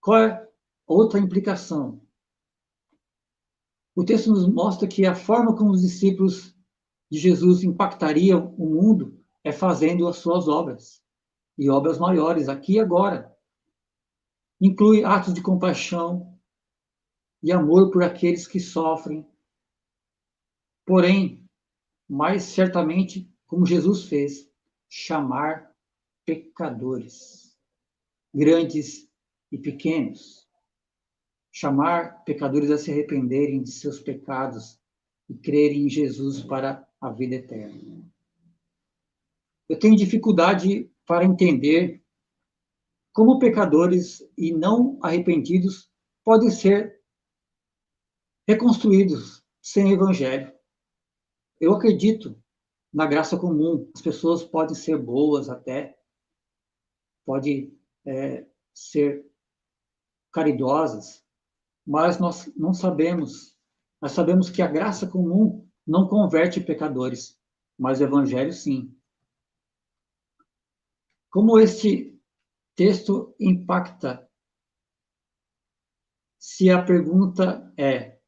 Qual é outra implicação? O texto nos mostra que a forma como os discípulos de Jesus impactariam o mundo é fazendo as suas obras, e obras maiores, aqui e agora. Inclui atos de compaixão e amor por aqueles que sofrem. Porém, mais certamente, como Jesus fez, chamar pecadores, grandes e pequenos. Chamar pecadores a se arrependerem de seus pecados e crerem em Jesus para a vida eterna. Eu tenho dificuldade para entender como pecadores e não arrependidos podem ser reconstruídos sem evangelho. Eu acredito na graça comum. As pessoas podem ser boas até, podem ser caridosas, mas nós não sabemos. Nós sabemos que a graça comum não converte pecadores, mas o evangelho sim. Como este texto impacta se a pergunta é: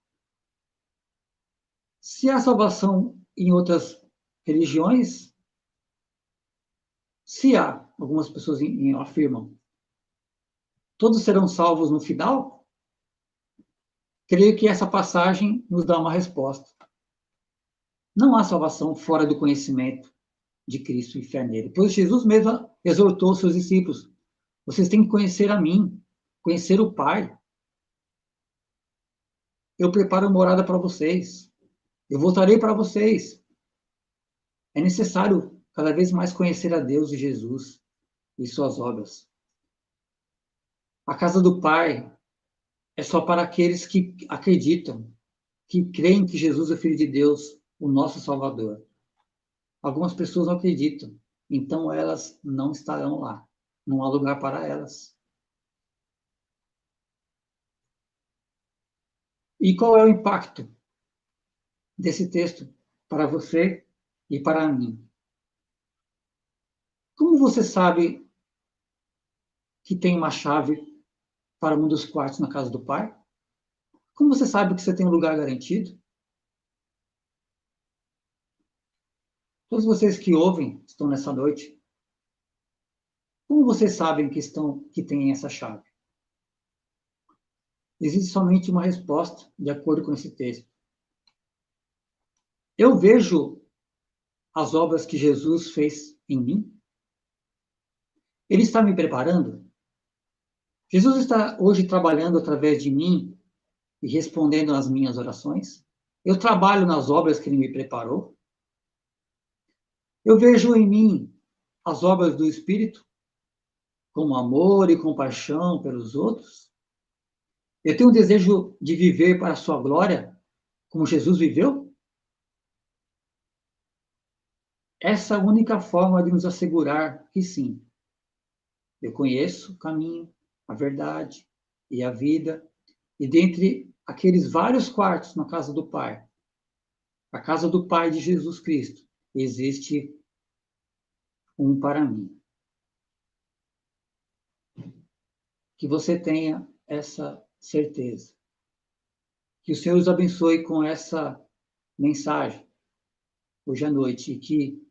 se há salvação em outras religiões? Se há, algumas pessoas afirmam, todos serão salvos no final? Creio que essa passagem nos dá uma resposta. Não há salvação fora do conhecimento de Cristo e fé nele. Pois Jesus mesmo exortou seus discípulos: vocês têm que conhecer a mim, conhecer o Pai. Eu preparo uma morada para vocês. Eu voltarei para vocês. É necessário cada vez mais conhecer a Deus e Jesus e suas obras. A casa do Pai é só para aqueles que acreditam, que creem que Jesus é Filho de Deus, o nosso Salvador. Algumas pessoas não acreditam, então elas não estarão lá. Não há lugar para elas. E qual é o impacto desse texto para você e para mim? Como você sabe que tem uma chave para um dos quartos na casa do Pai? Como você sabe que você tem um lugar garantido? Todos vocês que ouvem, estão nessa noite, como vocês sabem que têm essa chave? Existe somente uma resposta, de acordo com esse texto. Eu vejo as obras que Jesus fez em mim. Ele está me preparando. Jesus está hoje trabalhando através de mim e respondendo às minhas orações. Eu trabalho nas obras que ele me preparou. Eu vejo em mim as obras do Espírito, como amor e compaixão pelos outros. Eu tenho um desejo de viver para a sua glória, como Jesus viveu. Essa é a única forma de nos assegurar que sim, eu conheço o caminho, a verdade e a vida, e dentre aqueles vários quartos na casa do Pai, a casa do Pai de Jesus Cristo, existe um para mim. Que você tenha essa certeza. Que o Senhor os abençoe com essa mensagem hoje à noite, e que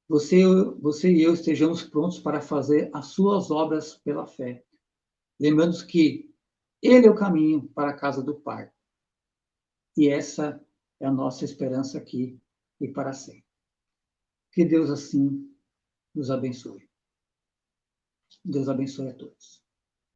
você e eu estejamos prontos para fazer as suas obras pela fé. Lembrando que Ele é o caminho para a casa do Pai. E essa é a nossa esperança aqui e para sempre. Que Deus assim nos abençoe. Deus abençoe a todos.